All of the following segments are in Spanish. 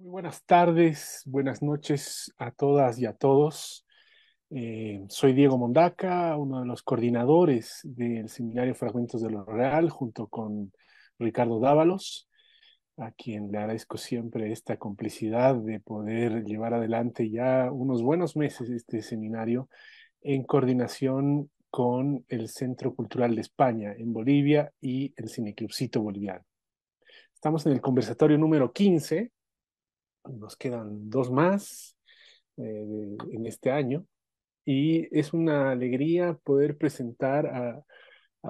Muy buenas tardes, buenas noches a todas y a todos. Soy Diego Mondaca, uno de los coordinadores del Seminario Fragmentos de lo Real, junto con Ricardo Dávalos, a quien le agradezco siempre esta complicidad de poder llevar adelante ya unos buenos meses este seminario en coordinación con el Centro Cultural de España en Bolivia y el Cineclubcito Boliviano. Estamos en el conversatorio número 15. Nos quedan dos más en este año y es una alegría poder presentar a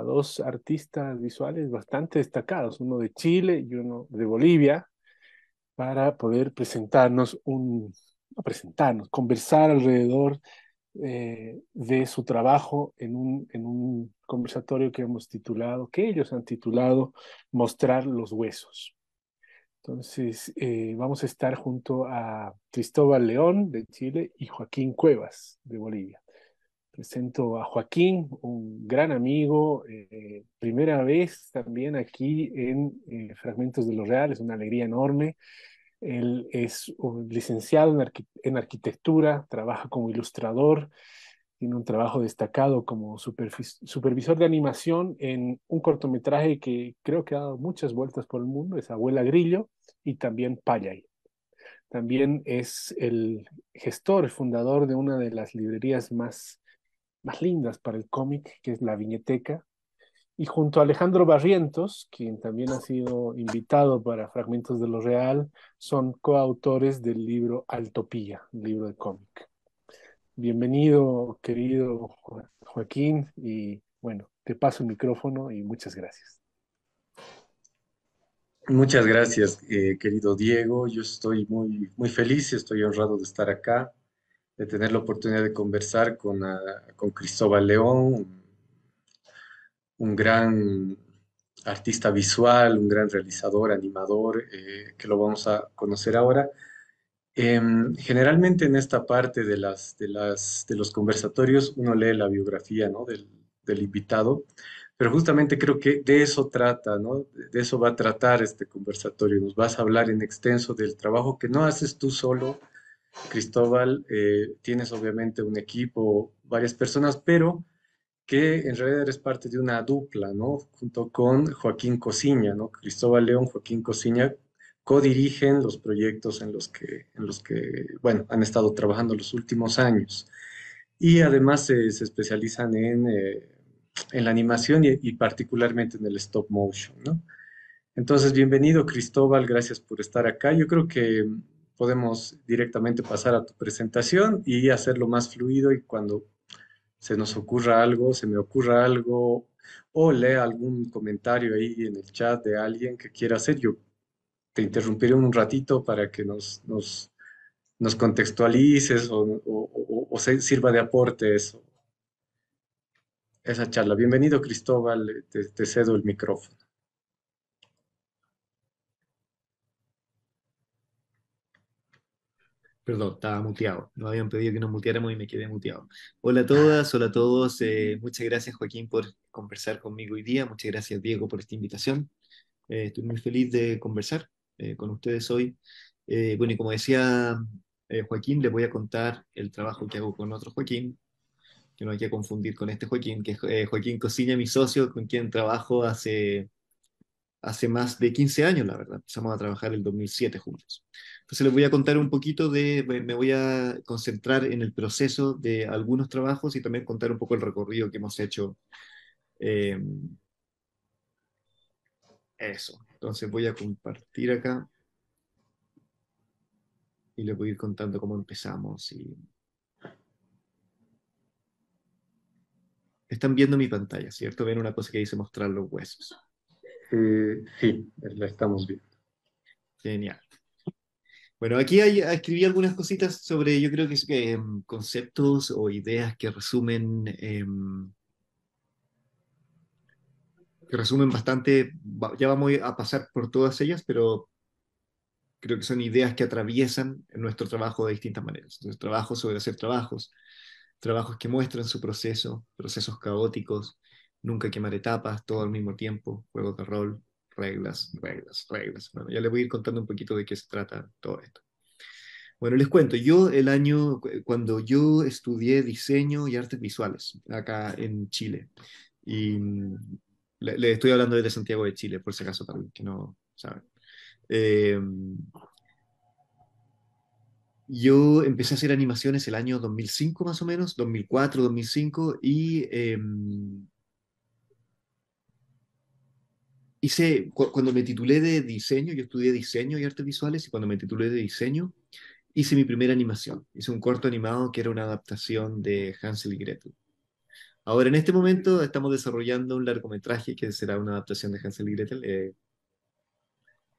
dos artistas visuales bastante destacados, uno de Chile y uno de Bolivia, para poder no presentarnos, conversar alrededor de su trabajo en un conversatorio que ellos han titulado Mostrar los Huesos. Entonces, vamos a estar junto a Cristóbal León de Chile y Joaquín Cuevas de Bolivia. Presento a Joaquín, un gran amigo, primera vez también aquí en Fragmentos de lo Real, es una alegría enorme. Él es un licenciado en arquitectura, trabaja como ilustrador, tiene un trabajo destacado como supervisor de animación en un cortometraje que creo que ha dado muchas vueltas por el mundo, es Abuela Grillo y también Payay. También es el gestor, el fundador de una de las librerías más lindas para el cómic, que es La Viñeteca. Y junto a Alejandro Barrientos, quien también ha sido invitado para Fragmentos de lo Real, son coautores del libro Altopía, un libro de cómic. Bienvenido, querido Joaquín, y bueno, te paso el micrófono y muchas gracias. Muchas gracias, querido Diego. Yo estoy muy feliz y estoy honrado de estar acá, de tener la oportunidad de conversar con Cristóbal León, un gran artista visual, un gran realizador, animador, que lo vamos a conocer ahora. Generalmente en esta parte de los conversatorios uno lee la biografía, ¿no? del invitado, pero justamente creo que de eso trata, ¿no? De eso va a tratar este conversatorio. Nos vas a hablar en extenso del trabajo que no haces tú solo, Cristóbal. Tienes obviamente un equipo, varias personas, pero que en realidad eres parte de una dupla, ¿no? Junto con Joaquín Cosiña, ¿no? Cristóbal León, Joaquín Cosiña codirigen los proyectos en los que, bueno, han estado trabajando los últimos años. Y además se especializan en la animación y particularmente en el stop motion, ¿no? Entonces, bienvenido Cristóbal, gracias por estar acá. Yo creo que podemos directamente pasar a tu presentación y hacerlo más fluido y cuando se nos ocurra algo, se me ocurra algo, o lea algún comentario ahí en el chat de alguien que quiera hacer, yo te interrumpiré un ratito para que nos contextualices o se sirva de aporte eso, esa charla. Bienvenido, Cristóbal, te cedo el micrófono. Perdón, estaba muteado. Nos habían pedido que nos muteáramos y me quedé muteado. Hola a todas, hola a todos. Muchas gracias, Joaquín, por conversar conmigo hoy día. Muchas gracias, Diego, por esta invitación. Estoy muy feliz de conversar con ustedes hoy. Bueno, y como decía Joaquín, les voy a contar el trabajo que hago con otro Joaquín, que no hay que confundir con este Joaquín, que es Joaquín Cosiña, mi socio, con quien trabajo hace más de 15 años, la verdad. Empezamos a trabajar el 2007 juntos. Entonces les voy a contar un poquito me voy a concentrar en el proceso de algunos trabajos y también contar un poco el recorrido que hemos hecho. eh, Eso. Entonces voy a compartir acá y les voy a ir contando cómo empezamos. Están viendo mi pantalla, ¿cierto? Ven una cosa que dice mostrar los huesos. Sí, la estamos viendo. Genial. Bueno, escribí algunas cositas sobre, yo creo que conceptos o ideas que resumen bastante, ya vamos a pasar por todas ellas, pero creo que son ideas que atraviesan nuestro trabajo de distintas maneras. Entonces, trabajo sobre hacer trabajos que muestran su proceso, procesos caóticos, nunca quemar etapas, todo al mismo tiempo, juegos de rol, reglas, reglas, reglas. Bueno, ya les voy a ir contando un poquito de qué se trata todo esto. Bueno, les cuento, yo cuando yo estudié diseño y artes visuales acá en Chile, y le estoy hablando desde Santiago de Chile, por si acaso, para los que no saben. Eh, yo empecé a hacer animaciones el año 2005 más o menos, 2004, 2005, y cuando me titulé de diseño, yo estudié diseño y artes visuales, y cuando me titulé de diseño, hice mi primera animación. Hice un corto animado que era una adaptación de Hansel y Gretel. Ahora, en este momento, estamos desarrollando un largometraje que será una adaptación de Hansel y Gretel,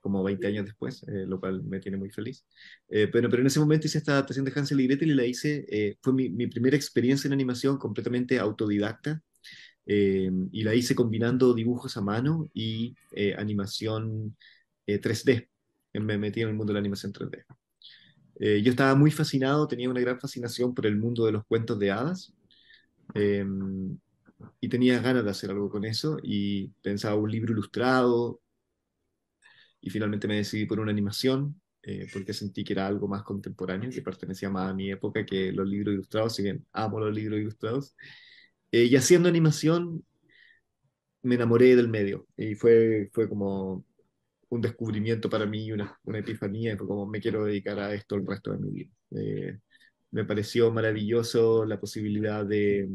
como 20 años después, lo cual me tiene muy feliz. Pero en ese momento hice esta adaptación de Hansel y Gretel y la hice, fue mi primera experiencia en animación completamente autodidacta, y la hice combinando dibujos a mano y animación 3D. Me metí en el mundo de la animación 3D. Yo estaba muy fascinado, tenía una gran fascinación por el mundo de los cuentos de hadas, eh, y tenía ganas de hacer algo con eso y pensaba un libro ilustrado y finalmente me decidí por una animación, porque sentí que era algo más contemporáneo, que pertenecía más a mi época que los libros ilustrados, si bien amo los libros ilustrados. Y haciendo animación me enamoré del medio y fue como un descubrimiento para mí, una epifanía, y fue como me quiero dedicar a esto el resto de mi vida. Me pareció maravilloso la posibilidad de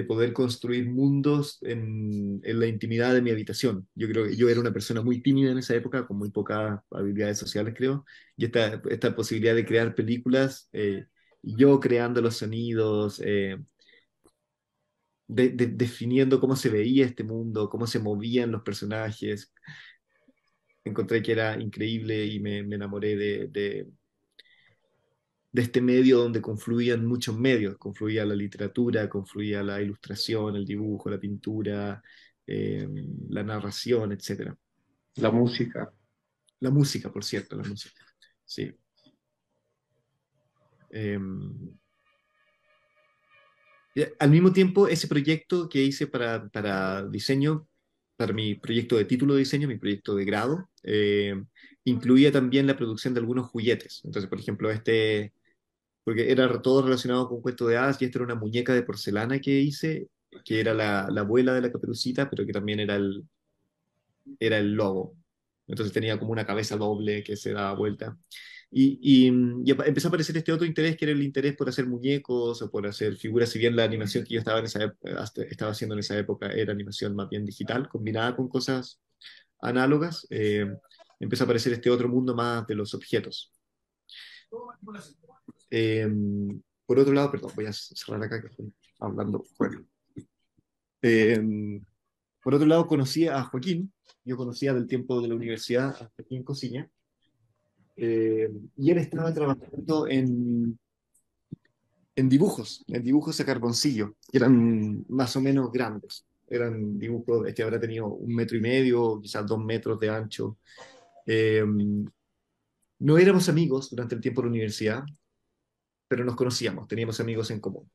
poder construir mundos en la intimidad de mi habitación. Yo creo que yo era una persona muy tímida en esa época, con muy pocas habilidades sociales, creo, y esta posibilidad de crear películas, yo creando los sonidos, definiendo cómo se veía este mundo, cómo se movían los personajes, encontré que era increíble y me enamoré de este medio donde confluían muchos medios, confluía la literatura, confluía la ilustración, el dibujo, la pintura, eh, la narración, etcétera. La música. La música, por cierto, la música. Sí. Eh, y al mismo tiempo, ese proyecto que hice para diseño, para mi proyecto de título de diseño, mi proyecto de grado, incluía también la producción de algunos juguetes. Entonces, por ejemplo, porque era todo relacionado con cuento de hadas, y esta era una muñeca de porcelana que hice, que era la abuela de la Caperucita, pero que también era el lobo. Entonces tenía como una cabeza doble que se daba vuelta. Empezó a aparecer este otro interés, que era el interés por hacer muñecos o por hacer figuras, si bien la animación que yo estaba haciendo en esa época era animación más bien digital, combinada con cosas análogas. Empezó a aparecer este otro mundo más de los objetos. Eh, por otro lado, perdón, voy a cerrar acá que estoy hablando fuera. Por otro lado, conocí a Joaquín. Yo conocía del tiempo de la universidad a Joaquín Cosiña, y él estaba trabajando en dibujos a carboncillo, que eran más o menos grandes. Eran dibujos, este habrá tenido 1,5 metros, quizás 2 metros de ancho. Eh, no éramos amigos durante el tiempo de la universidad, pero nos conocíamos, teníamos amigos en común.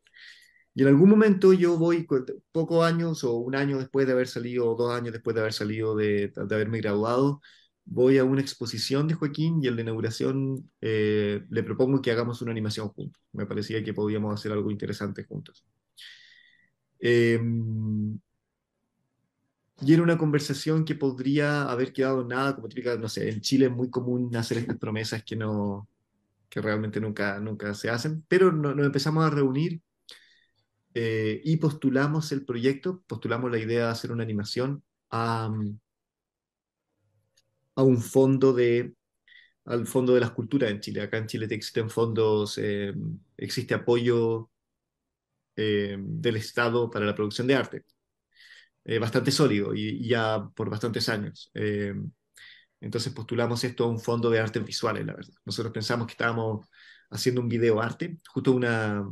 Y en algún momento yo voy, pocos años o un año después de haber salido, o 2 años después de haber salido de haberme graduado, voy a una exposición de Joaquín y en la inauguración le propongo que hagamos una animación juntos. Me parecía que podíamos hacer algo interesante juntos. Eh, y era una conversación que podría haber quedado en nada, como típica, no sé, en Chile es muy común hacer estas promesas que realmente nunca se hacen, pero nos empezamos a reunir, y postulamos el proyecto, postulamos la idea de hacer una animación a un al Fondo de las Culturas en Chile. Acá en Chile existen fondos, existe apoyo del Estado para la producción de arte, bastante sólido y ya por bastantes años. Entonces postulamos esto a un fondo de artes visuales, la verdad. Nosotros pensamos que estábamos haciendo un video arte, justo una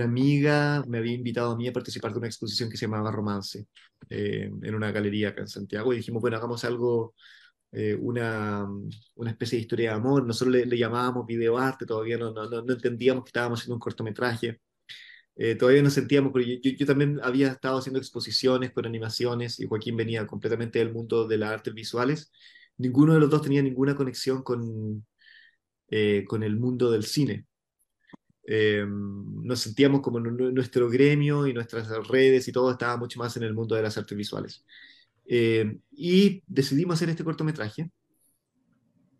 amiga me había invitado a mí a participar de una exposición que se llamaba Romance, en una galería acá en Santiago, y dijimos, bueno, hagamos algo, una especie de historia de amor. Nosotros le llamábamos videoarte, todavía no entendíamos que estábamos haciendo un cortometraje. Todavía no sentíamos, pero yo también había estado haciendo exposiciones con animaciones, y Joaquín venía completamente del mundo de las artes visuales. ninguno de los dos tenía ninguna conexión con el mundo del cine. Nos sentíamos como nuestro gremio y nuestras redes y todo estaba mucho más en el mundo de las artes visuales. Y decidimos hacer este cortometraje,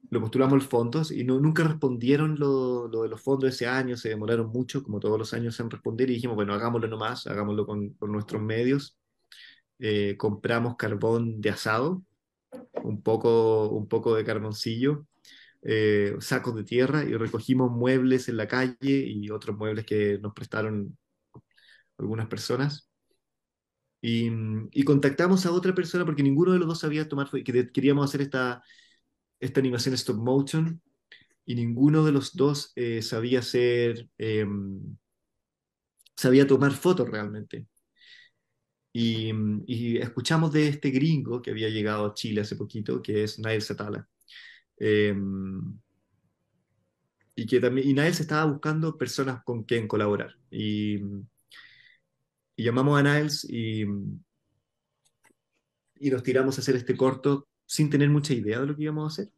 lo postulamos los fondos y nunca respondieron lo de los fondos ese año, se demoraron mucho, como todos los años en responder, y dijimos, bueno, hagámoslo nomás, hagámoslo con nuestros medios. Compramos carbón de asado, un poco de carboncillo, sacos de tierra y recogimos muebles en la calle y otros muebles que nos prestaron algunas personas. Y contactamos a otra persona porque ninguno de los dos sabía tomar, que queríamos hacer esta animación stop motion y ninguno de los dos sabía tomar fotos realmente. Y escuchamos de este gringo que había llegado a Chile hace poquito, que es Nael Satala. Eh, y Nael se estaba buscando personas con quien colaborar. Y llamamos a Niles y nos tiramos a hacer este corto sin tener mucha idea de lo que íbamos a hacer.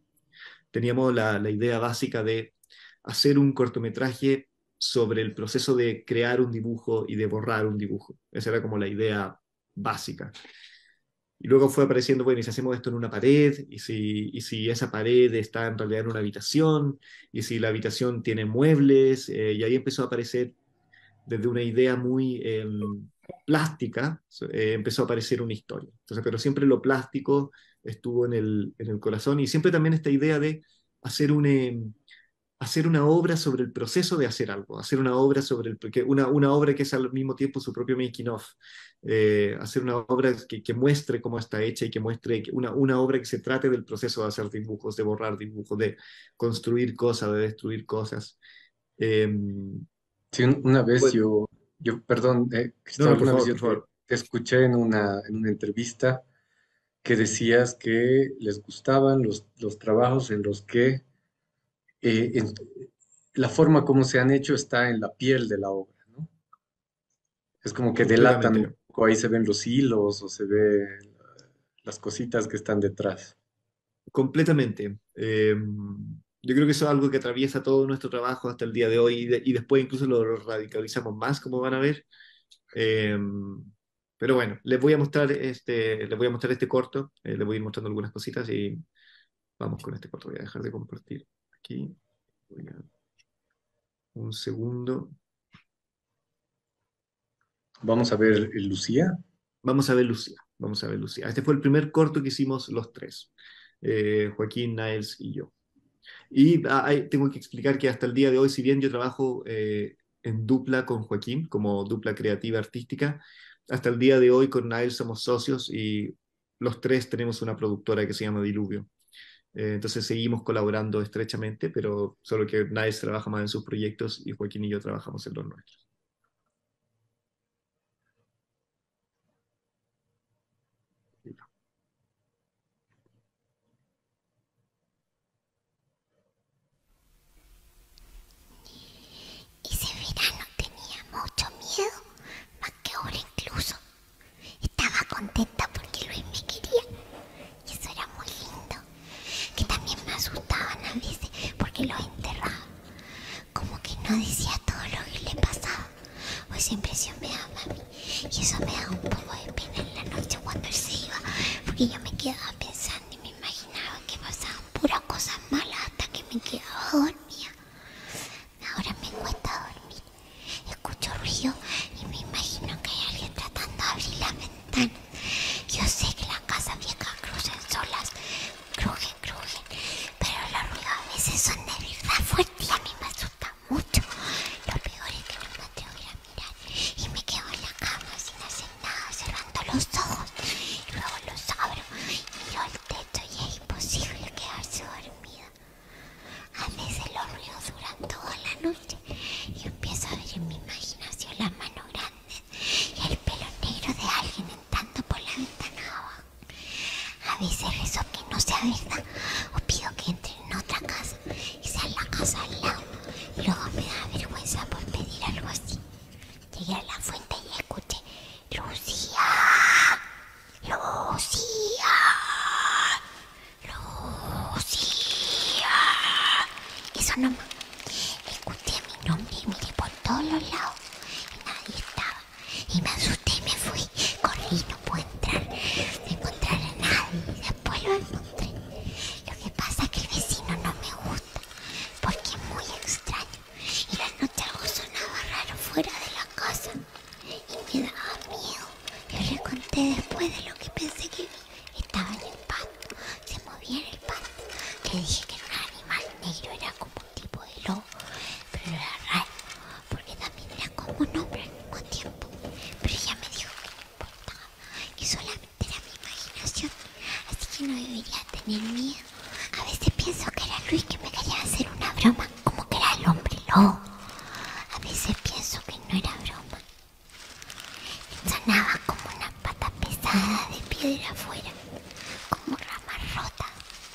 Teníamos la idea básica de hacer un cortometraje sobre el proceso de crear un dibujo y de borrar un dibujo. Esa era como la idea básica. Y luego fue apareciendo, bueno, y si hacemos esto en una pared, y si esa pared está en realidad en una habitación, y si la habitación tiene muebles, y ahí empezó a aparecer desde una idea muy plástica, empezó a aparecer una historia. Entonces, pero siempre lo plástico estuvo en el corazón y siempre también esta idea de hacer hacer una obra sobre el proceso de hacer algo, hacer una obra una obra que es al mismo tiempo su propio making of, hacer una obra que muestre cómo está hecha y que muestre una obra que se trate del proceso de hacer dibujos, de borrar dibujos, de construir cosas, de destruir cosas. Eh, Sí, una vez bueno, perdón, no, Cristóbal, no, por una vez favor, yo por favor. te escuché en una entrevista que decías que les gustaban los trabajos en los que eh, en- la forma como se han hecho está en la piel de la obra, ¿no? Es como que delatan un Completamente. poco, ahí se ven los hilos o se ven las cositas que están detrás. Completamente. Yo creo que eso es algo que atraviesa todo nuestro trabajo hasta el día de hoy y después incluso lo radicalizamos más, como van a ver. Eh, pero bueno, les voy a mostrar este corto, les voy a ir mostrando algunas cositas y vamos con este corto. Voy a dejar de compartir aquí. Un segundo. Vamos a ver Lucía. Vamos a ver Lucía. Vamos a ver Lucía. Este fue el primer corto que hicimos los tres, Joaquín, Niles y yo. Y tengo que explicar que hasta el día de hoy, si bien yo trabajo en dupla con Joaquín, como dupla creativa artística, hasta el día de hoy con Nael somos socios y los tres tenemos una productora que se llama Diluvio. Entonces seguimos colaborando estrechamente, pero solo que Nael trabaja más en sus proyectos y Joaquín y yo trabajamos en los nuestros. Ese verano tenía mucho miedo, más que ahora incluso. Estaba contenta porque Luis me quería y eso era muy lindo. Que también me asustaban a veces porque lo enterraba. Como que no decía todo lo que le pasaba. O esa impresión me daba a mí. Y eso me daba un poco de pena en la noche cuando él se iba. Porque yo me quedaba pensando y me imaginaba que pasaban puras cosas malas hasta que me quedaba dormida. Ahora me cuesta dormir. Escucho ruido y me imagino que hay alguien tratando de abrir la ventana. Yo sé que las casas viejas crujen solas, crujen, pero los ruidos a veces son de verdad fuertes y a mí me asusta mucho. Lo peor es que no me atrevo a ir a mirar y me quedo en la cama sin hacer nada, cerrando los ojos. Luego los abro y miro el techo y es imposible quedarse dormida. A veces los ruidos duran toda la noche y empiezo a ver en mi imaginación las manos grandes y el pelo negro de alguien entrando por la ventana abajo. A veces rezo que no sea verdad o pido que entre en otra casa y sea la casa al lado. Y luego me da vergüenza por pedir algo así. Llegué a la fuente y escuché: Lucía, Lucía, sonaba como una pata pesada de piedra afuera, como ramas rotas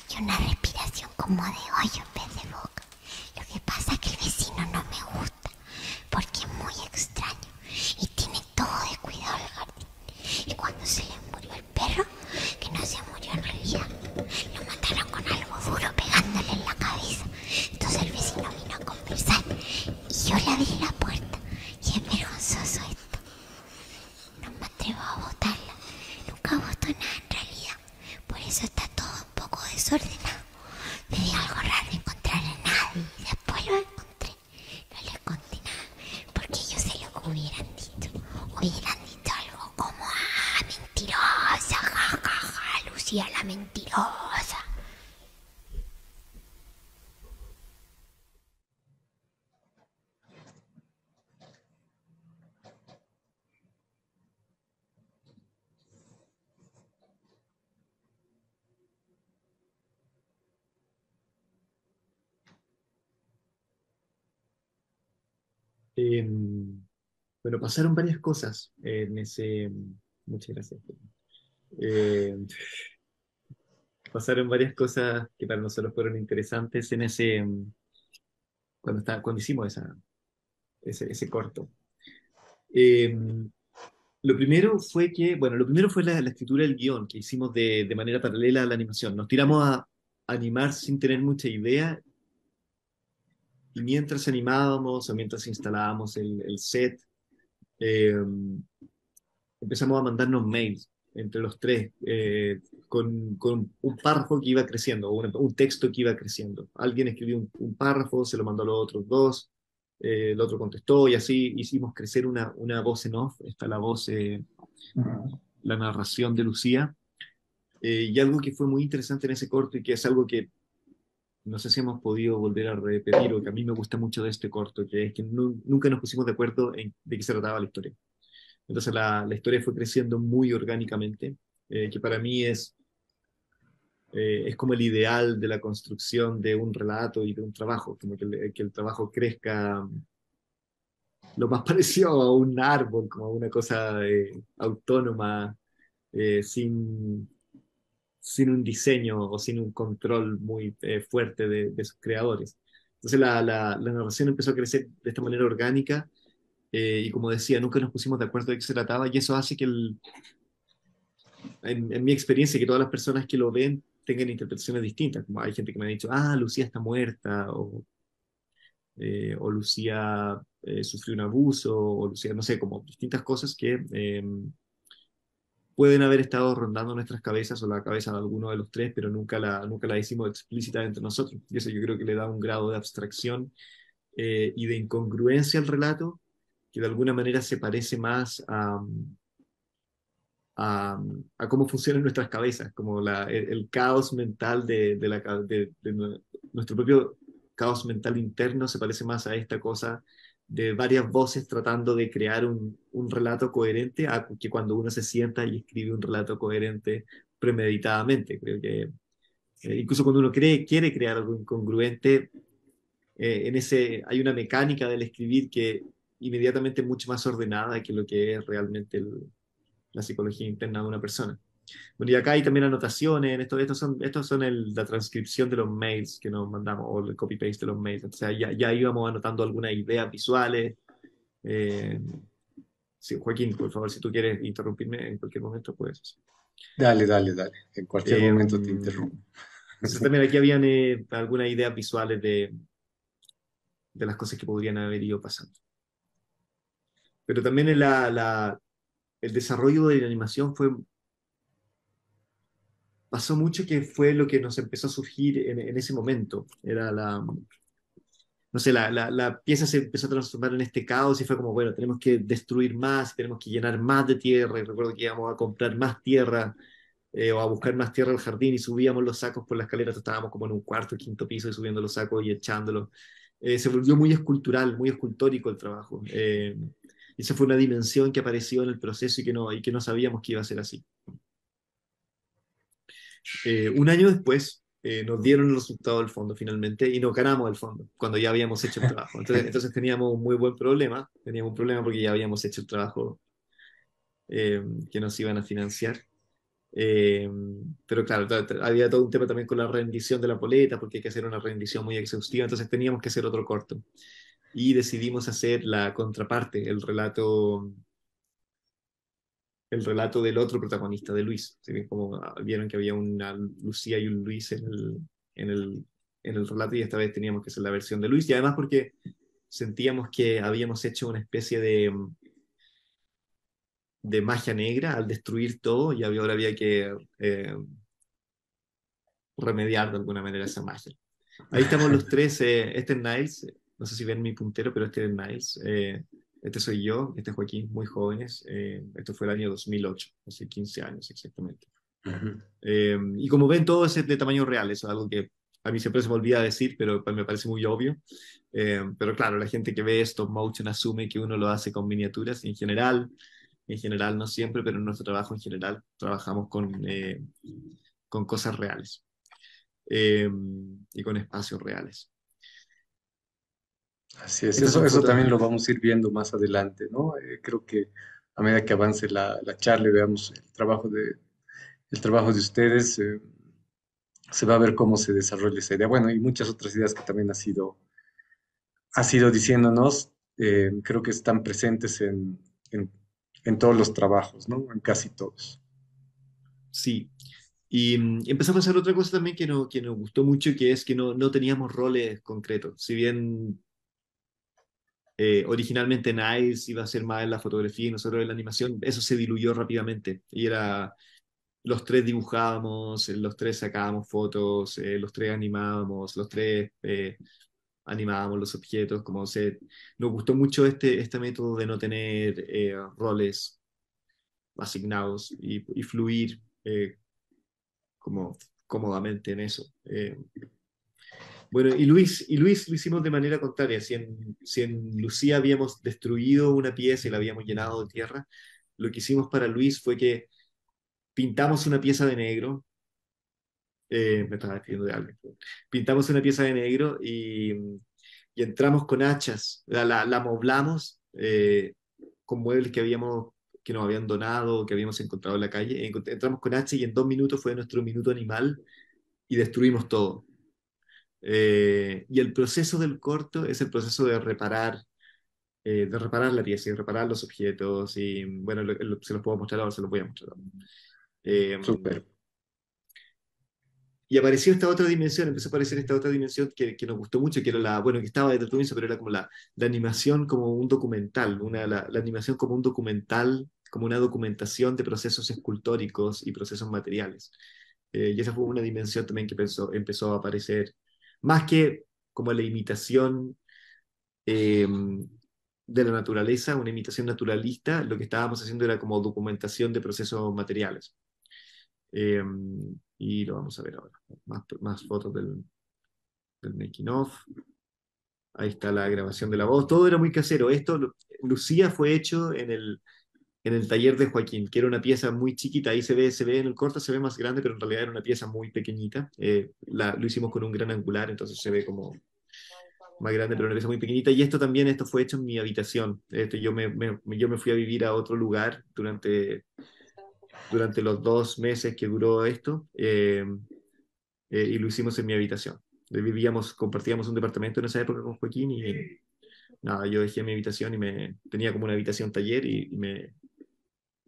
y una respiración como de hoyo en vez de boca. Lo que pasa es que el vecino no me gusta porque es muy extraño y tiene todo descuidado el jardín. Y cuando se le murió el perro, que no se murió en realidad, lo mataron con algo duro pegándole en la cabeza. Entonces el vecino vino a conversar y yo le abrí la puerta y es vergonzoso esto. No me atrevo a botarla. Nunca boto nada en realidad. Por eso está todo un poco desordenado. Me dio algo raro encontrar a nadie y después lo encontré. No le conté nada porque yo sé lo que hubieran dicho. Hubieran dicho algo como: ¡ah, mentirosa! ¡Ja, ja, ja! Lucía la mentirosa. Eh, bueno, pasaron varias cosas en ese... Muchas gracias. Eh, Pasaron varias cosas que para nosotros fueron interesantes en ese... cuando hicimos ese corto. Eh, lo primero fue la escritura del guión que hicimos de manera paralela a la animación. Nos tiramos a animar sin tener mucha idea y mientras animábamos o mientras instalábamos el set, eh, empezamos a mandarnos mails entre los tres, con un párrafo que iba creciendo, o un texto que iba creciendo. Alguien escribió un párrafo, se lo mandó a los otros dos, el otro contestó, y así hicimos crecer una voz en off. Está la voz, la narración de Lucía, y algo que fue muy interesante en ese corto, y que es algo que no sé si hemos podido volver a repetir, o que a mí me gusta mucho de este corto, que es que nunca nos pusimos de acuerdo en de qué se trataba la historia. Entonces la historia fue creciendo muy orgánicamente, que para mí es como el ideal de la construcción de un relato y de un trabajo, como que el trabajo crezca lo más parecido a un árbol, como a una cosa autónoma, sin, sin un diseño o sin un control muy fuerte de sus creadores. Entonces la narración empezó a crecer de esta manera orgánica, y como decía, nunca nos pusimos de acuerdo de qué se trataba, y eso hace que en mi experiencia, que todas las personas que lo ven tengan interpretaciones distintas. Como hay gente que me ha dicho: ah, Lucía está muerta, o Lucía sufrió un abuso, o Lucía, no sé, como distintas cosas que pueden haber estado rondando nuestras cabezas o la cabeza de alguno de los tres, pero nunca la hicimos explícita entre nosotros. Y eso yo creo que le da un grado de abstracción y de incongruencia al relato, que de alguna manera se parece más a cómo funcionan nuestras cabezas, como el caos mental nuestro propio caos mental interno se parece más a esta cosa de varias voces tratando de crear un relato coherente, a que cuando uno se sienta y escribe un relato coherente premeditadamente. Creo que incluso cuando uno quiere crear algo incongruente, hay una mecánica del escribir que inmediatamente es mucho más ordenada que lo que es realmente la psicología interna de una persona. Bueno, y acá hay también anotaciones. Estos son la transcripción de los mails que nos mandamos, o el copy-paste de los mails. O sea, ya íbamos anotando algunas ideas visuales. Eh, sí, Joaquín, por favor, si tú quieres interrumpirme en cualquier momento, puedes. Dale, dale, dale. En cualquier Eh, momento te interrumpo. entonces también aquí habían algunas ideas visuales de las cosas que podrían haber ido pasando. Pero también el desarrollo de la animación pasó mucho, que fue lo que nos empezó a surgir en ese momento. Era no sé, la pieza se empezó a transformar en este caos y fue como, bueno, tenemos que destruir más, tenemos que llenar más de tierra, y recuerdo que íbamos a comprar más tierra, o a buscar más tierra al jardín, y subíamos los sacos por la escalera. Estábamos como en un cuarto, quinto piso, y subiendo los sacos y echándolos. Se volvió muy escultural, muy escultórico el trabajo. Y esa fue una dimensión que apareció en el proceso, y que no sabíamos que iba a ser así. Un año después nos dieron el resultado del fondo finalmente, y nos ganamos el fondo cuando ya habíamos hecho el trabajo. Entonces teníamos un muy buen problema. Teníamos un problema porque ya habíamos hecho el trabajo que nos iban a financiar. Eh, pero claro, había todo un tema también con la rendición de la poleta, porque hay que hacer una rendición muy exhaustiva, entonces teníamos que hacer otro corto. Y decidimos hacer la contraparte, el relato del otro protagonista, de Luis. ¿Sí? Como vieron que había una Lucía y un Luis en el, en el relato, y esta vez teníamos que hacer la versión de Luis, y además porque sentíamos que habíamos hecho una especie de magia negra al destruir todo, y ahora había que remediar de alguna manera esa magia. Ahí estamos los tres, este es Niles, no sé si ven mi puntero, pero este es Niles, este soy yo, este es Joaquín, muy jóvenes, esto fue el año 2008, hace 15 años exactamente. Ujú. Y como ven, todo es de tamaño real, eso es algo que a mí siempre se me olvida decir, pero me parece muy obvio. Pero claro, la gente que ve stop motion asume que uno lo hace con miniaturas, y en general no siempre, pero en nuestro trabajo en general trabajamos con cosas reales, y con espacios reales. Así es, Estas son eso fotos. también lo vamos a ir viendo más adelante, ¿no? Creo que a medida que avance la charla y veamos el trabajo de ustedes, se va a ver cómo se desarrolla esa idea. Bueno, y muchas otras ideas que también has ido diciéndonos, creo que están presentes en todos los trabajos, ¿no? En casi todos. Sí. Y empezamos a hacer otra cosa también que nos gustó mucho, que es que no teníamos roles concretos. Si bien originalmente Niles iba a ser más en la fotografía y nosotros en la animación, eso se diluyó rápidamente. Y era, los tres dibujábamos, los tres sacábamos fotos, los tres animábamos, los tres animábamos los objetos, nos gustó mucho este método de no tener roles asignados, y fluir como cómodamente en eso. Bueno, y Luis lo hicimos de manera contraria. Si en Lucía habíamos destruido una pieza y la habíamos llenado de tierra, lo que hicimos para Luis fue que pintamos una pieza de negro. Me estaba despidiendo de alguien. Pintamos una pieza de negro y entramos con hachas, la amoblamos con muebles que nos habían donado, que habíamos encontrado en la calle. Entramos con hachas y en 2 minutos fue nuestro minuto animal y destruimos todo. Y el proceso del corto es el proceso de reparar la pieza y reparar los objetos. Y bueno, se los puedo mostrar ahora, se los voy a mostrar ahora. Eh, Súper. y apareció esta otra dimensión, empezó a aparecer esta otra dimensión que nos gustó mucho, que era bueno, que estaba desde el comienzo, pero era como la animación como un documental, la animación como un documental, como una documentación de procesos escultóricos y procesos materiales. Y esa fue una dimensión también que empezó a aparecer, más que como la imitación eh, de la naturaleza, una imitación naturalista. Lo que estábamos haciendo era como documentación de procesos materiales. Eh, y lo vamos a ver ahora. Más fotos del making of. Ahí está la grabación de la voz. Todo era muy casero. Lucía fue hecho en el taller de Joaquín, que era una pieza muy chiquita. Ahí se ve en el corto, se ve más grande, pero en realidad era una pieza muy pequeñita. Lo hicimos con un gran angular, entonces se ve como más grande, pero una pieza muy pequeñita. Y esto fue hecho en mi habitación. Yo me fui a vivir a otro lugar durante los 2 meses que duró esto, y lo hicimos en mi habitación. Compartíamos un departamento en esa época con Joaquín, y nada, yo dejé mi habitación y tenía como una habitación taller, y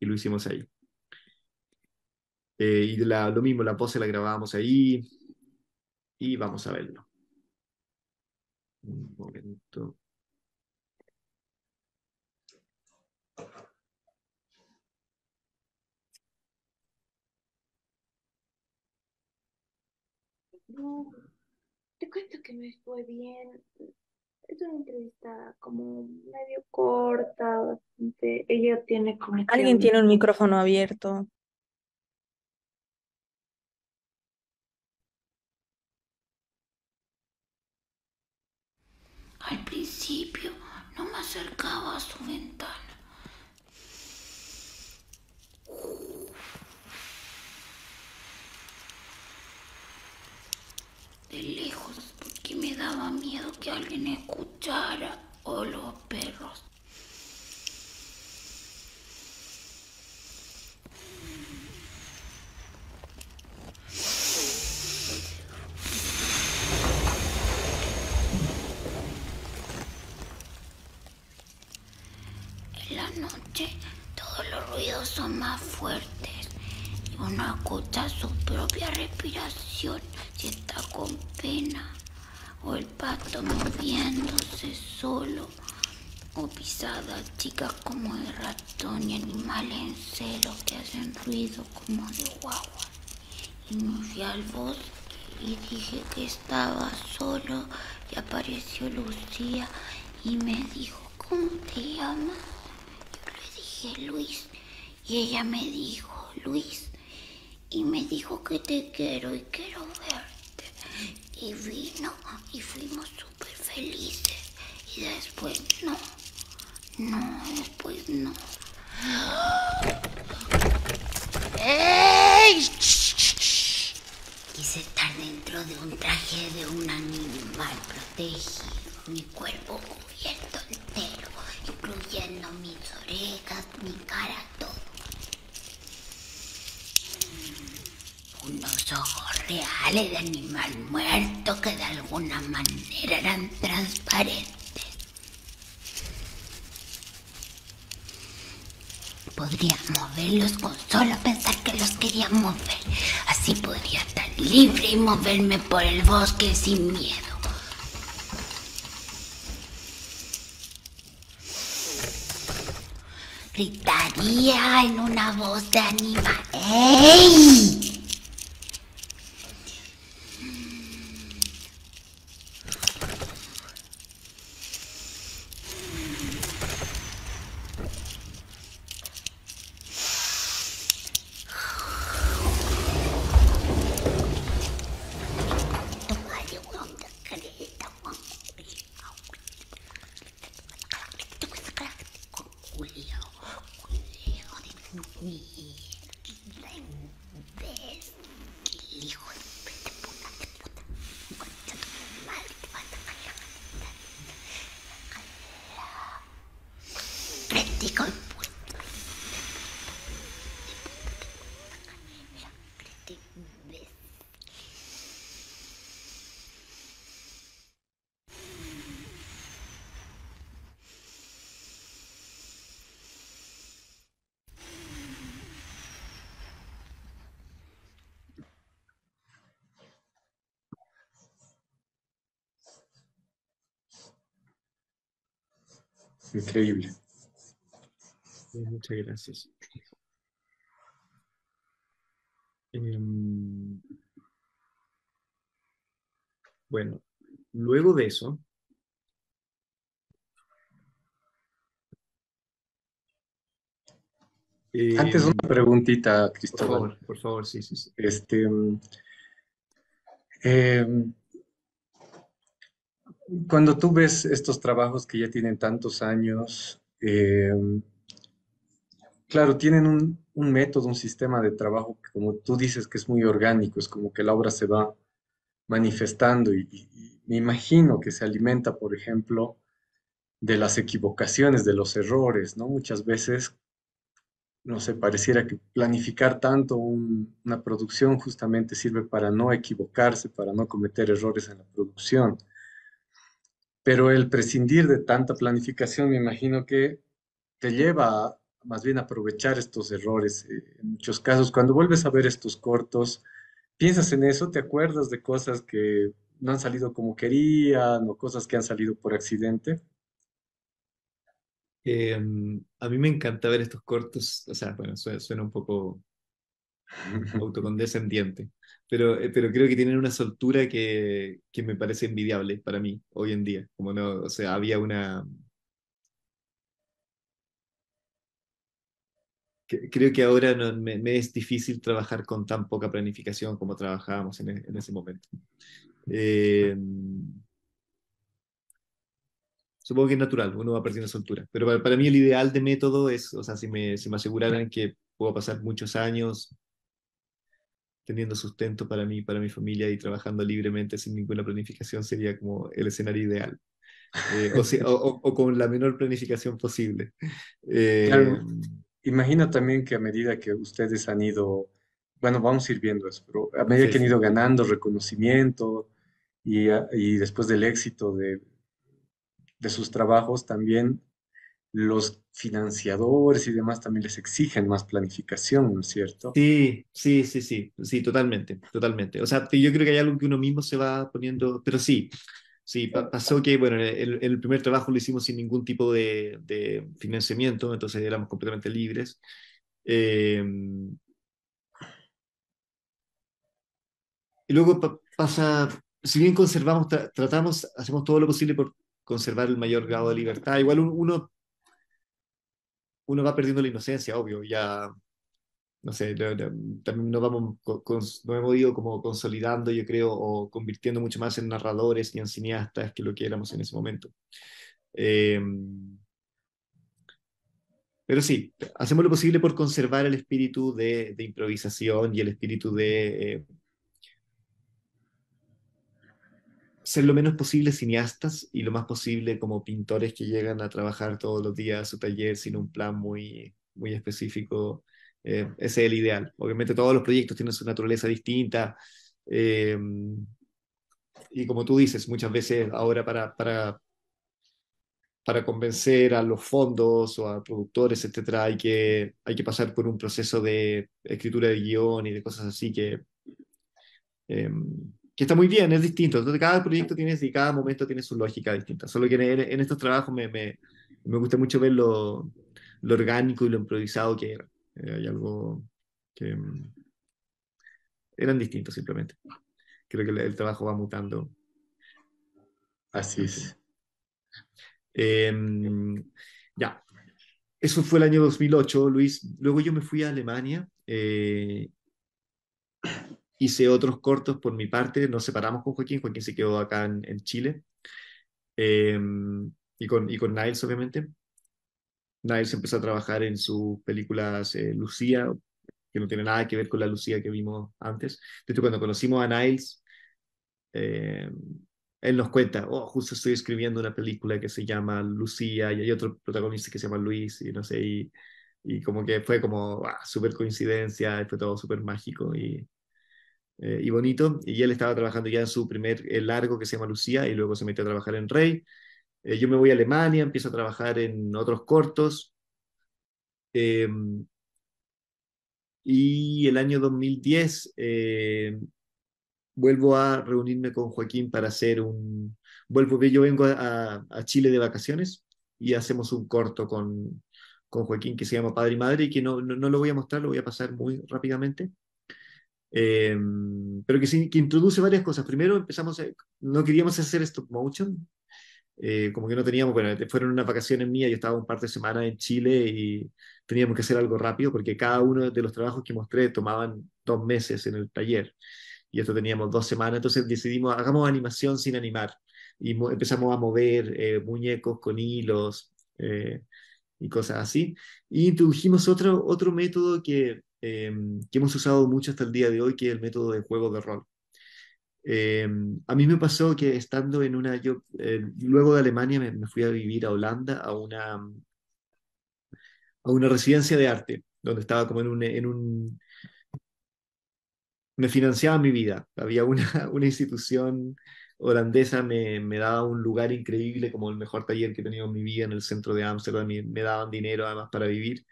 lo hicimos ahí. Y lo mismo, la pose la grabábamos ahí, y vamos a verlo. Un momento. No, te cuento que me fue bien. Es una entrevista como medio corta, bastante. Ella tiene como que Alguien tiene un micrófono abierto. Al principio no me acercaba a su ventana. De lejos, porque me daba miedo que alguien escuchara, o los perros. son más fuertes y uno escucha su propia respiración si está con pena, o el pato moviéndose solo, o pisadas chicas como el ratón y animales en celo que hacen ruido como de guagua. Y me fui al bosque y dije que estaba solo y apareció Lucía y me dijo, ¿cómo te llamas? Yo le dije Luis y ella me dijo Luis y me dijo que te quiero y quiero verte. Y vino y fuimos súper felices y después después no. ¡Ey! Quise estar dentro de un traje de un animal protegido, mi cuerpo cubierto entero, incluyendo mis orejas, mi cara, todo. Unos ojos reales de animal muerto que de alguna manera eran transparentes. Podríamos verlos con solo pensar que los queríamos ver. Así podría estar libre y moverme por el bosque sin miedo. Gritaría en una voz de animal. ¡Ey! Increíble. Muchas gracias. Em, bueno, luego de eso, Antes una preguntita, Cristóbal. por favor, sí, sí, sí. Este, eh, cuando tú ves estos trabajos que ya tienen tantos años, claro, tienen un método, un sistema de trabajo que, como tú dices, que es muy orgánico, es como que la obra se va manifestando y me imagino que se alimenta, por ejemplo, de las equivocaciones, de los errores, ¿no? Muchas veces, no sé, pareciera que planificar tanto una producción justamente sirve para no equivocarse, para no cometer errores en la producción. Pero el prescindir de tanta planificación, me imagino que te lleva a, más bien a aprovechar estos errores. En muchos casos, cuando vuelves a ver estos cortos, piensas en eso, te acuerdas de cosas que no han salido como querían o cosas que han salido por accidente. A mí me encanta ver estos cortos, o sea, bueno, suena un poco autocondescendiente, pero creo que tienen una soltura que me parece envidiable para mí hoy en día. Como no, o sea, había una... Creo que ahora me es difícil trabajar con tan poca planificación como trabajábamos en ese momento. Eh, Supongo que es natural, uno va perdiendo soltura, pero para mí el ideal de método es, o sea, si me aseguraran que puedo pasar muchos años teniendo sustento para mi familia y trabajando libremente sin ninguna planificación sería como el escenario ideal. O con la menor planificación posible. Eh, Claro, imagino también que a medida que ustedes han ido, bueno, vamos a ir viendo eso, pero a medida sí, que han sí. ido ganando reconocimiento y después del éxito de sus trabajos también, los financiadores y demás también les exigen más planificación, ¿no es cierto? Sí, sí, sí, sí, sí, totalmente, totalmente. O sea, yo creo que hay algo que uno mismo se va poniendo, pero sí, sí, pasó que, bueno, el primer trabajo lo hicimos sin ningún tipo de financiamiento, entonces éramos completamente libres. Eh, y luego pasa, si bien conservamos, tratamos, hacemos todo lo posible por conservar el mayor grado de libertad, igual uno va perdiendo la inocencia, obvio, ya no sé, también nos vamos, nos hemos ido como consolidando, yo creo, o convirtiendo mucho más en narradores y en cineastas que lo que éramos en ese momento. Eh, pero sí, hacemos lo posible por conservar el espíritu de improvisación y el espíritu de ser lo menos posible cineastas y lo más posible como pintores que llegan a trabajar todos los días a su taller sin un plan muy, muy específico. Ese es el ideal. Obviamente todos los proyectos tienen su naturaleza distinta. eh, y como tú dices, muchas veces ahora para convencer a los fondos o a productores, etcétera, hay que pasar por un proceso de escritura de guión y de cosas así eh, que está muy bien, es distinto. Entonces, cada proyecto tiene, y cada momento tiene su lógica distinta. Solo que en estos trabajos me gusta mucho ver lo orgánico y lo improvisado que era. Hay algo que eran distintos simplemente. Creo que el trabajo va mutando. Así En fin. es. Ya, eso fue el año 2008, Luis. Luego yo me fui a Alemania. Hice otros cortos por mi parte. Nos separamos con Joaquín. Joaquín se quedó acá en Chile. eh, y con Niles, obviamente. Niles empezó a trabajar en sus películas Lucía, que no tiene nada que ver con la Lucía que vimos antes. De hecho, cuando conocimos a Niles, eh, él nos cuenta, oh, justo estoy escribiendo una película que se llama Lucía y hay otro protagonista que se llama Luis y no sé, y como que fue como súper coincidencia, y fue todo súper mágico y bonito. Y él estaba trabajando ya en su primer largo que se llama Lucía y luego se metió a trabajar en Rey. Yo me voy a Alemania, empiezo a trabajar en otros cortos. eh, y el año 2010 vuelvo a reunirme con Joaquín para hacer yo vengo a Chile de vacaciones y hacemos un corto con Joaquín que se llama Padre y Madre y que no lo voy a mostrar, lo voy a pasar muy rápidamente. Eh, pero que, sí, que introduce varias cosas. Primero no queríamos hacer stop motion, como que no teníamos, bueno, fueron unas vacaciones mías, yo estaba un par de semanas en Chile y teníamos que hacer algo rápido porque cada uno de los trabajos que mostré tomaban 2 meses en el taller y esto teníamos 2 semanas, entonces decidimos, hagamos animación sin animar y empezamos a mover muñecos con hilos y cosas así. Y introdujimos otro método que hemos usado mucho hasta el día de hoy, que es el método de juego de rol. Eh, a mí me pasó que estando luego de Alemania me fui a vivir a Holanda, a una residencia de arte, donde estaba como me financiaba mi vida. Había una institución holandesa, me daba un lugar increíble, como el mejor taller que he tenido en mi vida en el centro de Ámsterdam, y me daban dinero además para vivir,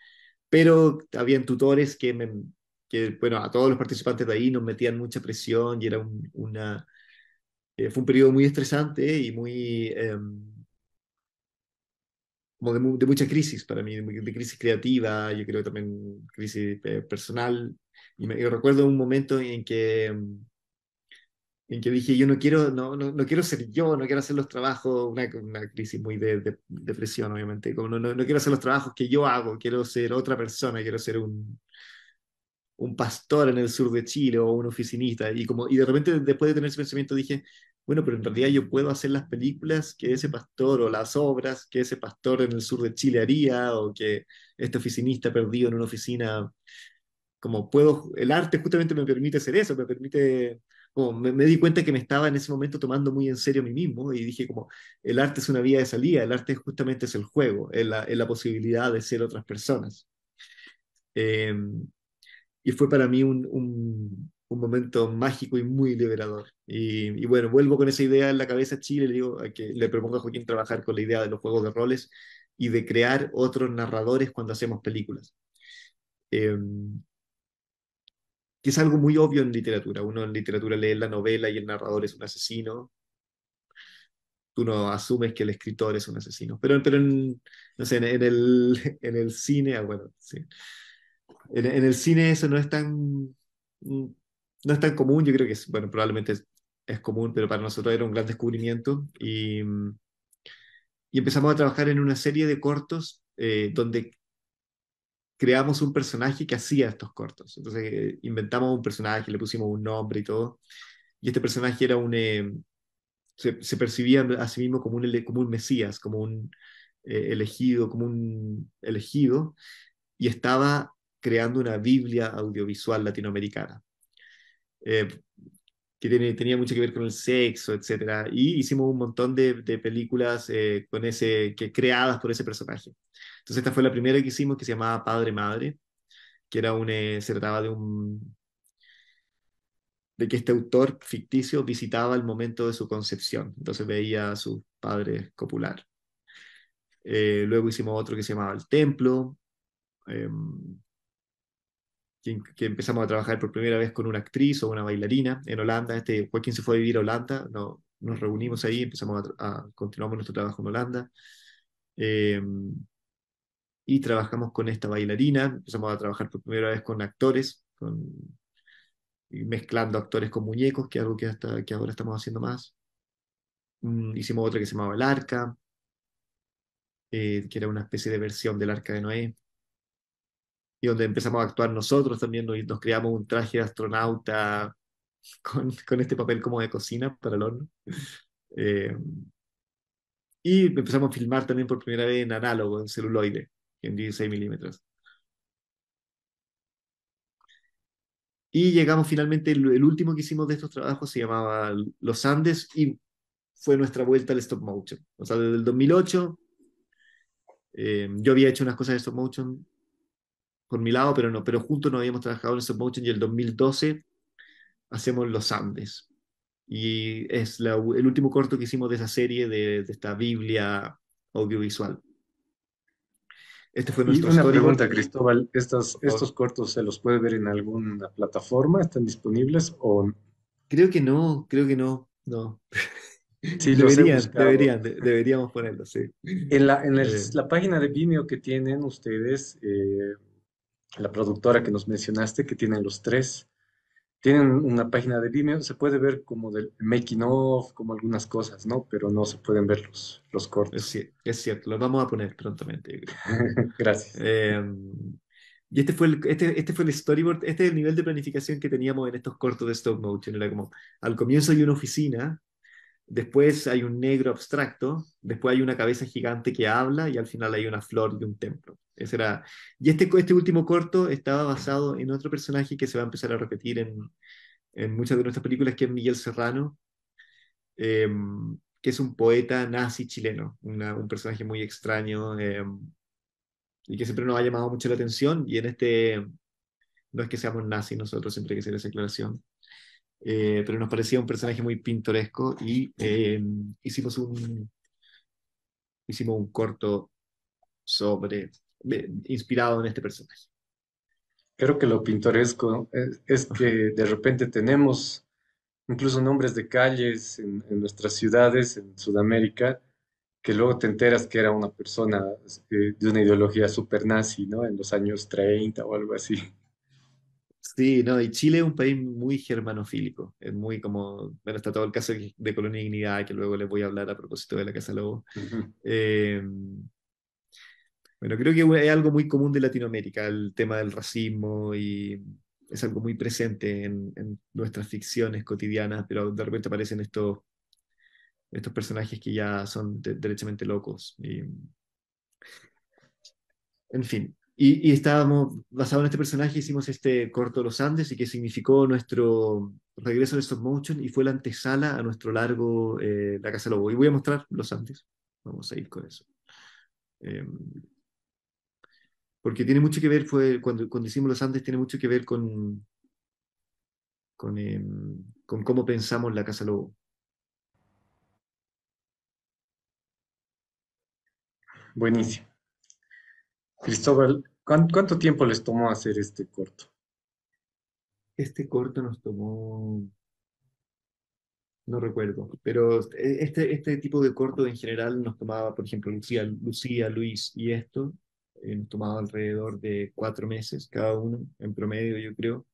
pero habían tutores bueno, a todos los participantes de ahí nos metían mucha presión y era fue un periodo muy estresante y como de mucha crisis para mí, de crisis creativa, yo creo también crisis personal. Y recuerdo un momento en que dije, yo no quiero ser yo, no quiero hacer los trabajos, una crisis muy de depresión, obviamente, como no quiero hacer los trabajos que yo hago, quiero ser otra persona, quiero ser un pastor en el sur de Chile o un oficinista. Y de repente, después de tener ese pensamiento, dije, bueno, pero en realidad yo puedo hacer las películas que ese pastor o las obras que ese pastor en el sur de Chile haría o que este oficinista perdido en una oficina, el arte justamente me permite hacer eso, me permite, como me di cuenta que me estaba en ese momento tomando muy en serio a mí mismo y dije como, el arte es una vía de salida, el arte justamente es el juego, es la posibilidad de ser otras personas. Eh, y fue para mí un momento mágico y muy liberador. Y bueno, vuelvo con esa idea en la cabeza a Chile, le propongo a Joaquín trabajar con la idea de los juegos de roles y de crear otros narradores cuando hacemos películas. Eh, que es algo muy obvio en literatura. Uno en literatura lee la novela y el narrador es un asesino. Tú no asumes que el escritor es un asesino. Pero no sé, en el cine, bueno, sí. En el cine eso no es no es tan común. Yo creo que bueno, probablemente es común, pero para nosotros era un gran descubrimiento. Y empezamos a trabajar en una serie de cortos donde creamos un personaje que hacía estos cortos. Entonces inventamos un personaje, le pusimos un nombre y todo. Y este personaje era se percibía a sí mismo como un mesías, como un elegido, como un elegido, y estaba creando una Biblia audiovisual latinoamericana. Eh, que tenía mucho que ver con el sexo, etcétera. Y hicimos un montón de películas creadas por ese personaje. Entonces esta fue la primera que hicimos, que se llamaba Padre Madre, que se trataba de que este autor ficticio visitaba el momento de su concepción, entonces veía a su padre copular. Luego hicimos otro que se llamaba El Templo, eh, que empezamos a trabajar por primera vez con una actriz o una bailarina en Holanda. Joaquín se fue a vivir a Holanda, no, nos reunimos ahí, continuamos nuestro trabajo en Holanda. Eh, y trabajamos con esta bailarina, empezamos a trabajar por primera vez con actores, y mezclando actores con muñecos, que es algo que ahora estamos haciendo más. Hicimos otra que se llamaba El Arca, que era una especie de versión del Arca de Noé, y donde empezamos a actuar nosotros también, nos creamos un traje de astronauta con este papel como de cocina para el horno. Eh, y empezamos a filmar también por primera vez en análogo, en celuloide, en 16 milímetros. Y llegamos finalmente, el último que hicimos de estos trabajos se llamaba Los Andes y fue nuestra vuelta al stop motion. O sea, desde el 2008 yo había hecho unas cosas de stop motion por mi lado, pero no, pero juntos no habíamos trabajado en stop motion y el 2012 hacemos Los Andes. Y es el último corto que hicimos de esa serie, de esta Biblia audiovisual. Este fue Y nuestro una storyboard. pregunta, Cristóbal, Por estos favor. cortos se los puede ver en alguna plataforma? ¿Están disponibles o Creo que no, no. sí los he buscado? Deberíamos ponerlo, sí. Eh, La página de Vimeo que tienen ustedes, la productora que nos mencionaste, que tienen los tres, tienen una página de Vimeo, se puede ver como del making of, como algunas cosas, ¿no? Pero no se pueden ver los cortos. es cierto, lo vamos a poner prontamente, yo creo. Gracias. Eh, y este fue el storyboard, este es el nivel de planificación que teníamos en estos cortos de stop motion. Era como, al comienzo hay una oficina, después hay un negro abstracto, después hay una cabeza gigante que habla y al final hay una flor y un templo. Ese era... Y este último corto estaba basado en otro personaje que se va a empezar a repetir en muchas de nuestras películas, que es Miguel Serrano, eh, que es un poeta nazi chileno, un personaje muy extraño, y que siempre nos ha llamado mucho la atención. Y no es que seamos nazis nosotros, siempre hay que hacer esa aclaración, pero nos parecía un personaje muy pintoresco y hicimos un corto inspirado en este personaje. Creo que lo pintoresco es que de repente tenemos incluso nombres de calles en nuestras ciudades, en Sudamérica, que luego te enteras que era una persona de una ideología super nazi, ¿no? En los años 30 o algo así. Sí, no, y Chile es un país muy germanofílico, es muy como, bueno, está todo el caso de Colonia y Dignidad, que luego les voy a hablar a propósito de la Casa Lobo. Ujú. Eh, bueno, creo que es algo muy común de Latinoamérica, el tema del racismo, y es algo muy presente en nuestras ficciones cotidianas, pero de repente aparecen estos personajes que ya son derechamente locos. En fin, y estábamos basados en este personaje, hicimos este corto Los Andes y que significó nuestro regreso de stop motion y fue la antesala a nuestro largo La Casa Lobo. Y voy a mostrar Los Andes. Vamos a ir con eso. Eh, Porque tiene mucho que ver, cuando hicimos Los Andes, tiene mucho que ver con cómo pensamos La Casa Lobo. Buenísimo. Cristóbal, ¿cuánto tiempo les tomó hacer este corto? Este corto nos tomó, no recuerdo, pero este tipo de corto en general nos tomaba, por ejemplo, Lucía, Luis y esto, nos tomaba alrededor de 4 meses cada uno, en promedio, yo creo.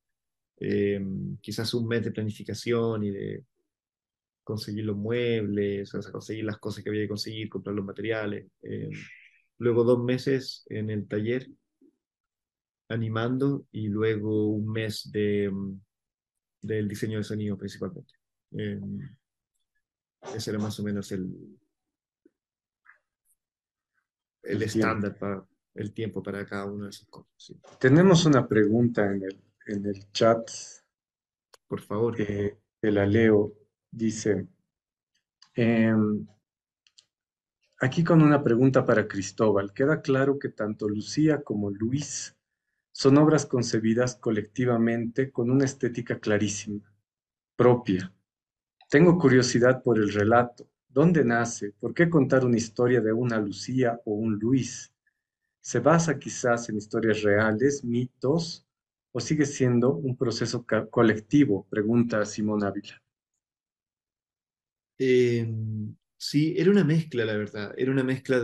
Eh, Quizás un mes de planificación y de conseguir los muebles, o sea, conseguir las cosas que había que conseguir, comprar los materiales. Luego 2 meses en el taller animando y luego un mes del diseño de sonido principalmente. Eh, Ese era más o menos el El tiempo. estándar para el tiempo para cada una de esas cosas. Sí. Tenemos una pregunta en el chat, Por favor. de la Leo. Dice, em, aquí con una pregunta para Cristóbal. Queda claro que tanto Lucía como Luis son obras concebidas colectivamente con una estética clarísima, propia. Tengo curiosidad por el relato. ¿Dónde nace? ¿Por qué contar una historia de una Lucía o un Luis? ¿Se basa quizás en historias reales, mitos, o sigue siendo un proceso colectivo? Pregunta Simón Ávila. Eh, sí, era una mezcla, la verdad. Era una mezcla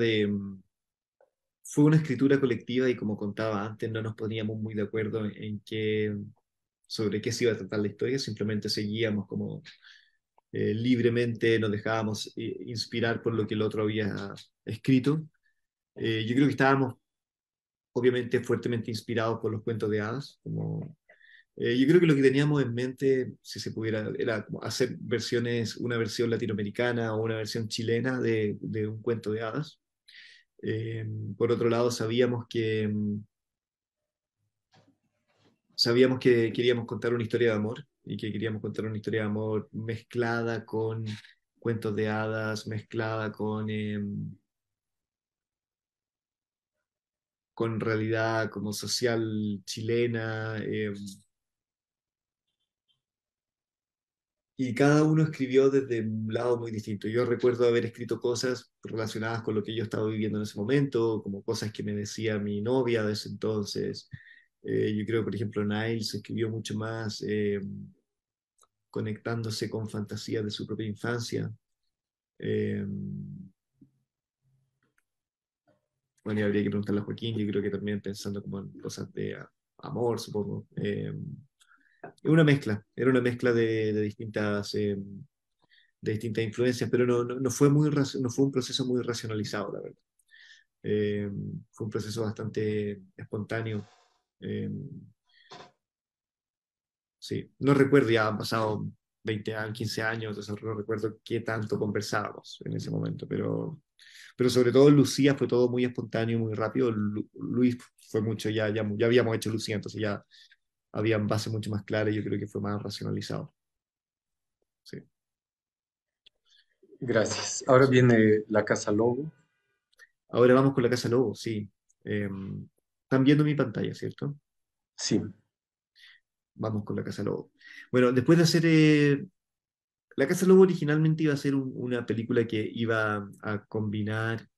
fue una escritura colectiva y como contaba antes, no nos poníamos muy de acuerdo sobre qué se iba a tratar la historia, simplemente seguíamos como libremente, nos dejábamos inspirar por lo que el otro había escrito. Yo creo que estábamos obviamente fuertemente inspirados por los cuentos de hadas, yo creo que lo que teníamos en mente, si se pudiera, era como hacer una versión latinoamericana o una versión chilena de un cuento de hadas. Eh, por otro lado, sabíamos que queríamos contar una historia de amor y que queríamos contar una historia de amor mezclada con cuentos de hadas, mezclada con realidad como social chilena. Y cada uno escribió desde un lado muy distinto. Yo recuerdo haber escrito cosas relacionadas con lo que yo estaba viviendo en ese momento, como cosas que me decía mi novia de ese entonces. Yo creo, por ejemplo, Niles escribió mucho más conectándose con fantasías de su propia infancia. Eh, bueno, y habría que preguntarle a Joaquín, yo creo que también pensando como en cosas de amor, supongo. Era una mezcla de distintas influencias, pero no fue no fue un proceso muy racionalizado, la verdad. Eh, Fue un proceso bastante espontáneo. Eh, sí, no recuerdo, ya han pasado 20 años, 15 años, entonces no recuerdo qué tanto conversábamos en ese momento, pero sobre todo Lucía fue todo muy espontáneo, muy rápido. Luis fue mucho, ya habíamos hecho Lucía, entonces ya habían bases mucho más claras y yo creo que fue más racionalizado. Sí. Gracias. Ahora viene La Casa Lobo. Ahora vamos con la Casa Lobo, sí. Están viendo mi pantalla, ¿cierto? Sí. Vamos con la Casa Lobo. Bueno, después de hacer... la Casa Lobo originalmente iba a ser una película que iba a combinar...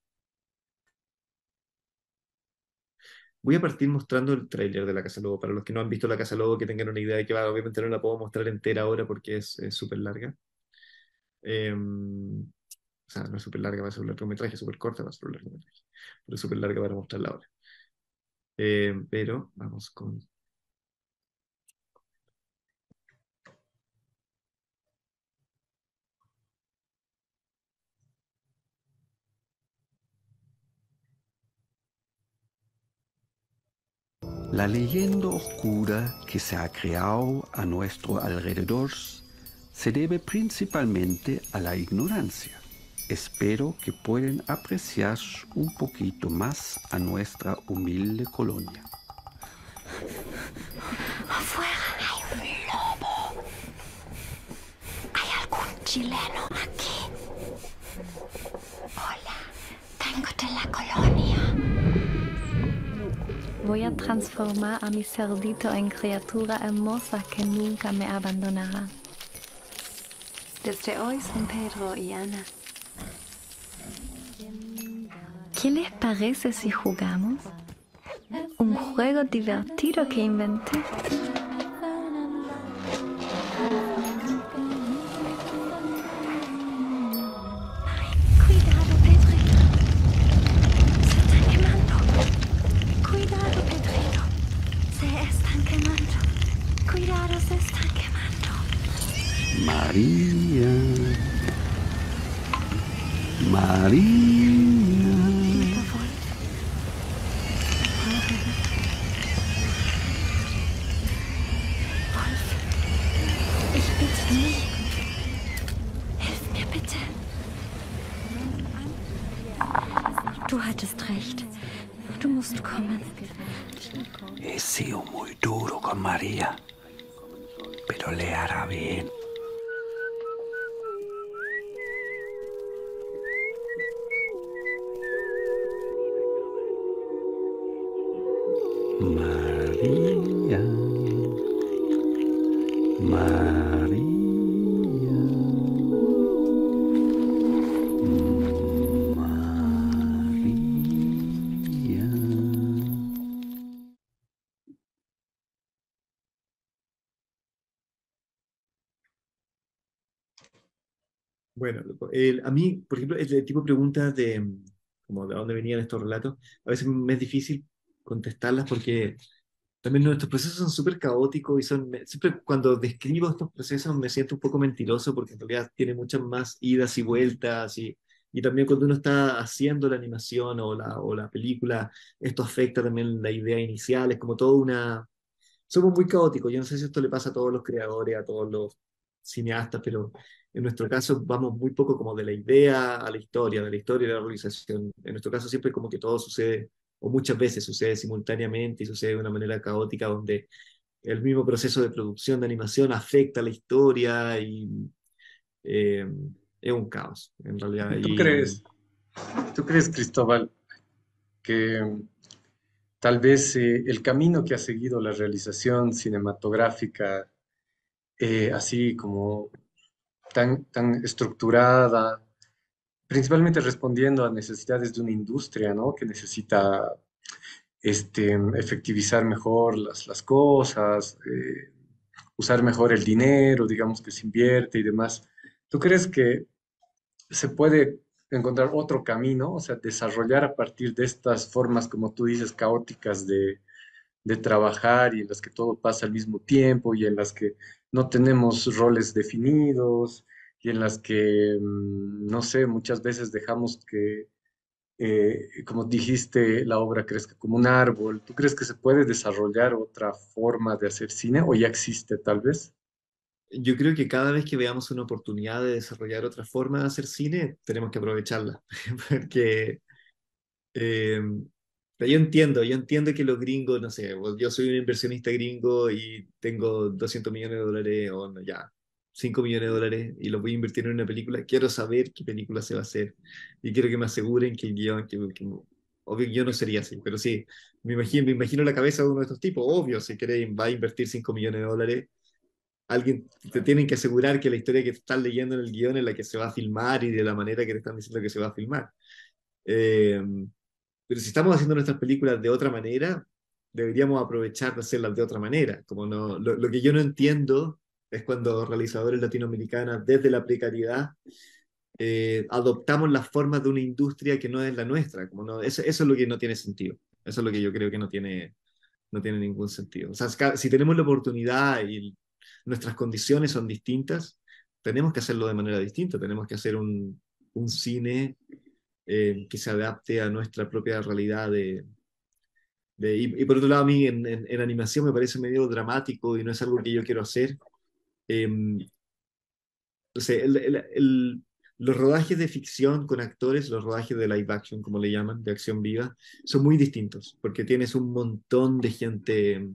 Voy a partir mostrando el tráiler de la Casa Lobo. Para los que no han visto la Casa Lobo, que tengan una idea de que va, obviamente no la puedo mostrar entera ahora porque es súper larga. O sea, no es súper larga, va a ser un largometraje, súper corta, va a ser un largometraje. Pero es súper larga para mostrarla ahora. Pero vamos con... La leyenda oscura que se ha creado a nuestro alrededor se debe principalmente a la ignorancia. Espero que puedan apreciar un poquito más a nuestra humilde colonia. Afuera hay un lobo. ¿Hay algún chileno aquí? Hola, vengo de la colonia. Voy a transformar a mi cerdito en criatura hermosa que nunca me abandonará. Desde hoy son Pedro y Ana. ¿Qué les parece si jugamos? un juego divertido que inventé. Cuidado, Pedrito. Se están quemando. Cuidado, Pedrito. Se están quemando. Cuidado, se están quemando. María, María. Wolf, ich bitte dich. Hilf mir bitte. Du hattest recht. Du musst kommen. He sido muy duro con María, pero le hará bien. María, María, María. Bueno, a mí, por ejemplo, el tipo de preguntas de, como de dónde venían estos relatos, a veces me es difícil contestarlas porque también nuestros procesos son súper caóticos y siempre cuando describo estos procesos me siento un poco mentiroso porque en realidad tiene muchas más idas y vueltas y también cuando uno está haciendo la animación o la película, esto afecta también la idea inicial, es como toda una... Somos muy caóticos, yo no sé si esto le pasa a todos los creadores, a todos los cineastas, pero en nuestro caso vamos muy poco como de la idea a la historia, de la historia a la realización. En nuestro caso siempre como que todo sucede, o muchas veces sucede simultáneamente y sucede de una manera caótica donde el mismo proceso de producción de animación afecta a la historia y eh, es un caos en realidad. ¿Y Y tú crees, Cristóbal, que tal vez el camino que ha seguido la realización cinematográfica, así como tan estructurada, principalmente respondiendo a necesidades de una industria, ¿no? Que necesita efectivizar mejor las cosas, usar mejor el dinero, digamos, que se invierte y demás. ¿Tú crees que se puede encontrar otro camino, o sea, desarrollar a partir de estas formas, como tú dices, caóticas de trabajar y en las que todo pasa al mismo tiempo y en las que no tenemos roles definidos y en las que, no sé, muchas veces dejamos que, como dijiste, la obra crezca como un árbol? ¿Tú crees que se puede desarrollar otra forma de hacer cine o ya existe tal vez? yo creo que cada vez que veamos una oportunidad de desarrollar otra forma de hacer cine, tenemos que aprovecharla, porque Eh, pero yo entiendo que los gringos, no sé, pues, yo soy un inversionista gringo y tengo 200 millones de dólares o no, ya, 5 millones de dólares y los voy a invertir en una película. Quiero saber qué película se va a hacer y quiero que me aseguren que el guión, obvio, yo no sería así, pero sí, me imagino la cabeza de uno de estos tipos, obvio, si quiere, va a invertir 5 millones de dólares. Alguien te tienen que asegurar que la historia que te están leyendo en el guión es la que se va a filmar y de la manera que te están diciendo que se va a filmar. Eh, pero si estamos haciendo nuestras películas de otra manera, deberíamos aprovechar de hacerlas de otra manera. Como no, lo que yo no entiendo es cuando realizadores latinoamericanos, desde la precariedad, adoptamos las formas de una industria que no es la nuestra. Como no, eso es lo que no tiene sentido. Eso es lo que yo creo que no tiene ningún sentido. O sea, si tenemos la oportunidad y nuestras condiciones son distintas, tenemos que hacerlo de manera distinta. Tenemos que hacer un cine que se adapte a nuestra propia realidad y por otro lado, a mí en animación me parece medio dramático y no es algo que yo quiero hacer. Eh, no sé, los rodajes de ficción con actores, los rodajes de live action, como le llaman, de acción viva, son muy distintos, porque tienes un montón de gente,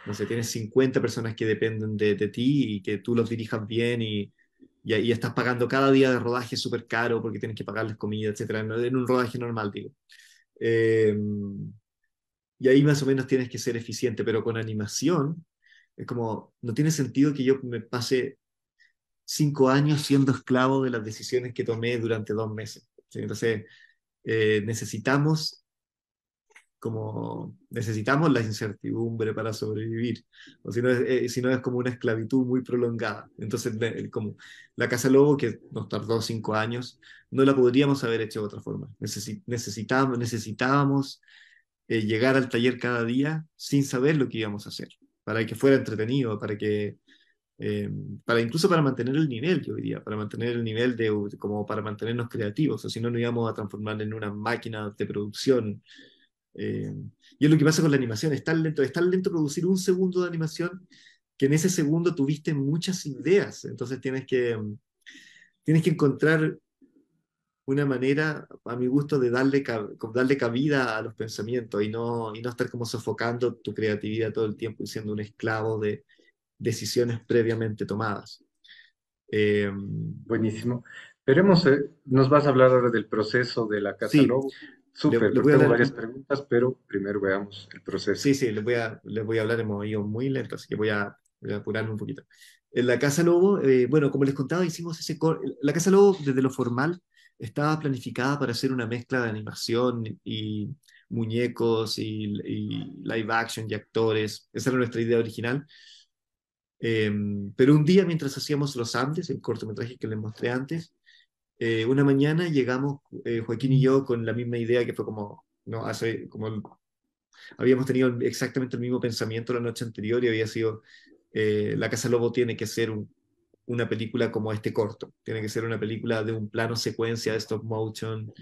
no sé, tienes 50 personas que dependen de ti y que tú los dirijas bien y estás pagando cada día de rodaje súper caro porque tienes que pagarles comida, etcétera, en un rodaje normal, digo. Eh, y ahí más o menos tienes que ser eficiente, pero con animación es como, no tiene sentido que yo me pase 5 años siendo esclavo de las decisiones que tomé durante 2 meses. ¿Sí? Entonces, necesitamos como necesitamos la incertidumbre para sobrevivir, o si no es como una esclavitud muy prolongada. Entonces, como la Casa Lobo, que nos tardó 5 años, no la podríamos haber hecho de otra forma. Necesitábamos llegar al taller cada día sin saber lo que íbamos a hacer, para que fuera entretenido, eh, incluso para mantener el nivel, yo diría, para mantener el nivel como para mantenernos creativos, o si no nos íbamos a transformar en una máquina de producción. eh, y es lo que pasa con la animación, es tan lento producir un segundo de animación que en ese segundo tuviste muchas ideas, entonces tienes que encontrar una manera, a mi gusto, de darle cabida a los pensamientos y no estar como sofocando tu creatividad todo el tiempo y siendo un esclavo de decisiones previamente tomadas. Eh, Buenísimo. Veremos, nos vas a hablar ahora del proceso de la Casa sí, Lobo. le Súper, voy a tengo hablar, varias preguntas, pero primero veamos el proceso. sí, sí, les voy a hablar en modo muy lento, así que voy a apurarme un poquito. En la Casa Lobo, bueno, como les contaba, hicimos la Casa Lobo, desde lo formal, estaba planificada para hacer una mezcla de animación y muñecos y live action y actores. Esa era nuestra idea original. Eh, pero un día, mientras hacíamos Los Andes, el cortometraje que les mostré antes, una mañana llegamos, Joaquín y yo, con la misma idea que fue como, no, habíamos tenido exactamente el mismo pensamiento la noche anterior y había sido, La Casa Lobo tiene que ser una película como este corto, tiene que ser una película de un plano secuencia de stop motion,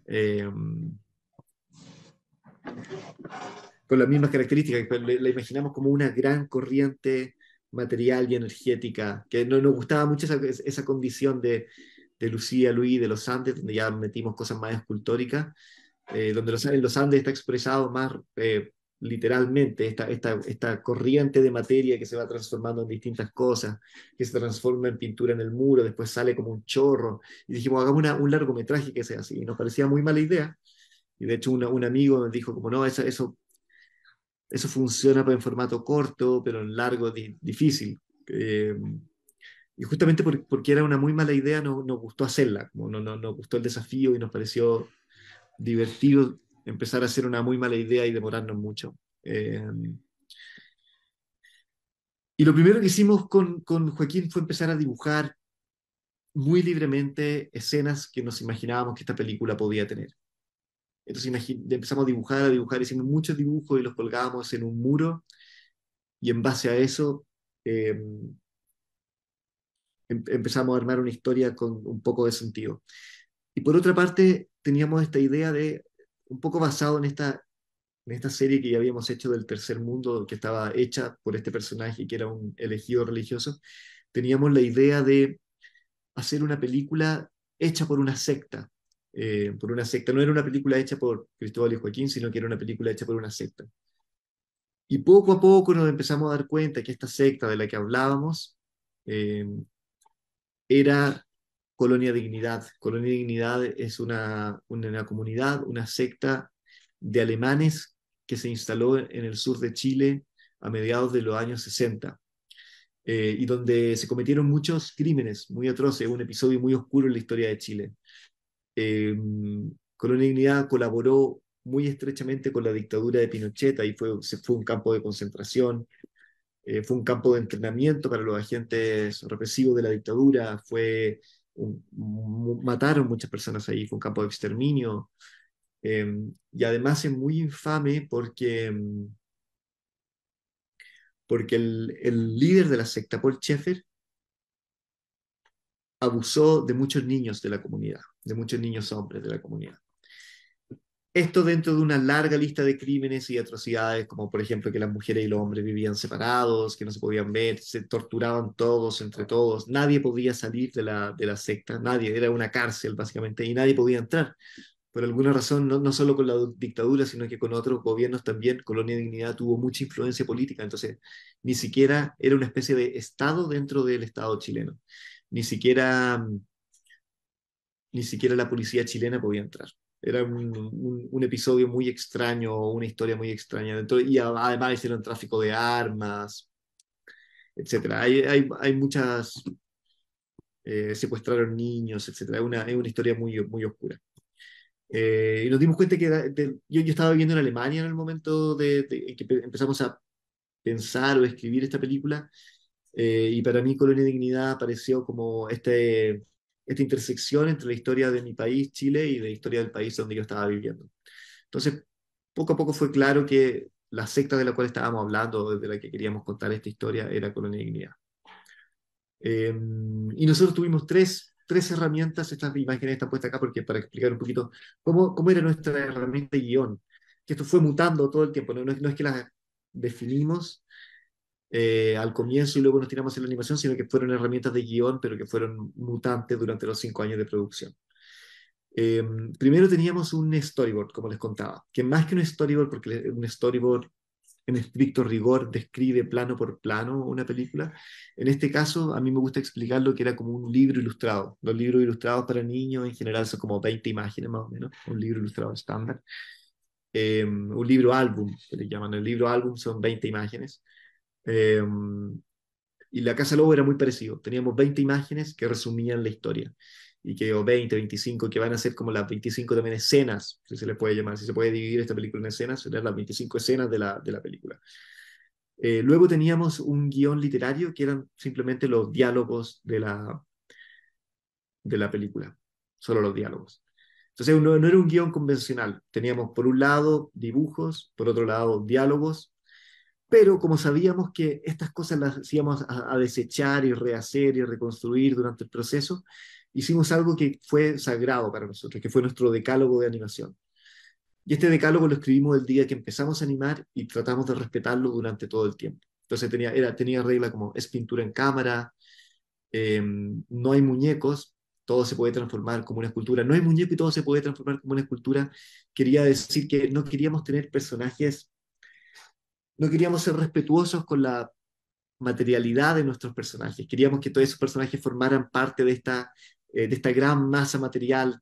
eh, con las mismas características, que la imaginamos como una gran corriente material y energética, que no nos gustaba mucho esa condición de Lucía, Luis, de los Andes, donde ya metimos cosas más escultóricas, donde en los Andes está expresado más literalmente esta corriente de materia que se va transformando en distintas cosas, que se transforma en pintura en el muro, después sale como un chorro, y dijimos, hagamos un largometraje que sea así, y nos parecía muy mala idea, y de hecho un amigo me dijo como, no, eso funciona en formato corto, pero en largo difícil. Y justamente porque era una muy mala idea, no, nos gustó hacerla, como nos gustó el desafío y nos pareció divertido empezar a hacer una muy mala idea y demorarnos mucho. Y lo primero que hicimos con Joaquín fue empezar a dibujar muy libremente escenas que nos imaginábamos que esta película podía tener. Entonces empezamos a dibujar, hicimos muchos dibujos y los colgábamos en un muro y en base a eso eh, empezamos a armar una historia con un poco de sentido. Y por otra parte, teníamos esta idea de, un poco basado en esta serie que ya habíamos hecho del Tercer Mundo, que estaba hecha por este personaje que era un elegido religioso, teníamos la idea de hacer una película hecha por una secta. No era una película hecha por Cristóbal y Joaquín, sino que era una película hecha por una secta. Y poco a poco nos empezamos a dar cuenta que esta secta de la que hablábamos eh, era Colonia Dignidad. Colonia Dignidad es una comunidad, una secta de alemanes que se instaló en el sur de Chile a mediados de los años 60, y donde se cometieron muchos crímenes muy atroces, un episodio muy oscuro en la historia de Chile. Eh, Colonia Dignidad colaboró muy estrechamente con la dictadura de Pinochet, ahí fue un campo de concentración, fue un campo de entrenamiento para los agentes represivos de la dictadura, mataron muchas personas ahí, fue un campo de exterminio, y además es muy infame porque el líder de la secta, Paul Schaeffer, abusó de muchos niños de la comunidad, de muchos niños hombres de la comunidad. Esto dentro de una larga lista de crímenes y atrocidades, como por ejemplo que las mujeres y los hombres vivían separados, que no se podían ver, se torturaban todos entre todos, nadie podía salir de la secta, nadie, era una cárcel básicamente, y nadie podía entrar. Por alguna razón, no solo con la dictadura, sino que con otros gobiernos también, Colonia Dignidad tuvo mucha influencia política, entonces ni siquiera era una especie de Estado dentro del Estado chileno, ni siquiera, ni siquiera la policía chilena podía entrar. Era un episodio muy extraño, una historia muy extraña. Y además hicieron tráfico de armas, etcétera. Hay muchas, secuestraron niños, etcétera. Es una historia muy, muy oscura. Y nos dimos cuenta que yo estaba viviendo en Alemania en el momento en que empezamos a pensar o escribir esta película, y para mí Colonia y Dignidad pareció como esta intersección entre la historia de mi país, Chile, y la historia del país donde yo estaba viviendo. Entonces, poco a poco fue claro que la secta de la cual estábamos hablando, de la que queríamos contar esta historia, era Colonia y Dignidad. Y nosotros tuvimos tres herramientas. Estas imágenes están puestas acá porque para explicar un poquito cómo era nuestra herramienta de guión, que esto fue mutando todo el tiempo, no es que las definimos al comienzo y luego nos tiramos en la animación, sino que fueron herramientas de guión, pero que fueron mutantes durante los 5 años de producción. Eh, Primero teníamos un storyboard, como les contaba, que más que un storyboard, porque un storyboard en estricto rigor describe plano por plano una película. En este caso, a mí me gusta explicarlo que era como un libro ilustrado. Los libros ilustrados para niños en general son como 20 imágenes más o menos, un libro ilustrado estándar. Un libro álbum, que le llaman. El libro álbum son 20 imágenes. Eh, y La Casa Lobo era muy parecido. Teníamos 20 imágenes que resumían la historia. Y que, o 20, 25, que van a ser como las 25 también escenas, si se le puede llamar, si se puede dividir esta película en escenas, serán las 25 escenas de la película. Luego teníamos un guión literario que eran simplemente los diálogos de la película, solo los diálogos. Entonces no era un guión convencional. Teníamos por un lado dibujos, por otro lado diálogos, pero como sabíamos que estas cosas las íbamos a desechar y rehacer y reconstruir durante el proceso, hicimos algo que fue sagrado para nosotros, que fue nuestro decálogo de animación. Y este decálogo lo escribimos el día que empezamos a animar y tratamos de respetarlo durante todo el tiempo. Entonces tenía regla como es pintura en cámara, no hay muñecos, todo se puede transformar como una escultura. No hay muñeco y todo se puede transformar como una escultura. Quería decir que no queríamos tener personajes, no queríamos ser respetuosos con la materialidad de nuestros personajes. Queríamos que todos esos personajes formaran parte de esta gran masa material,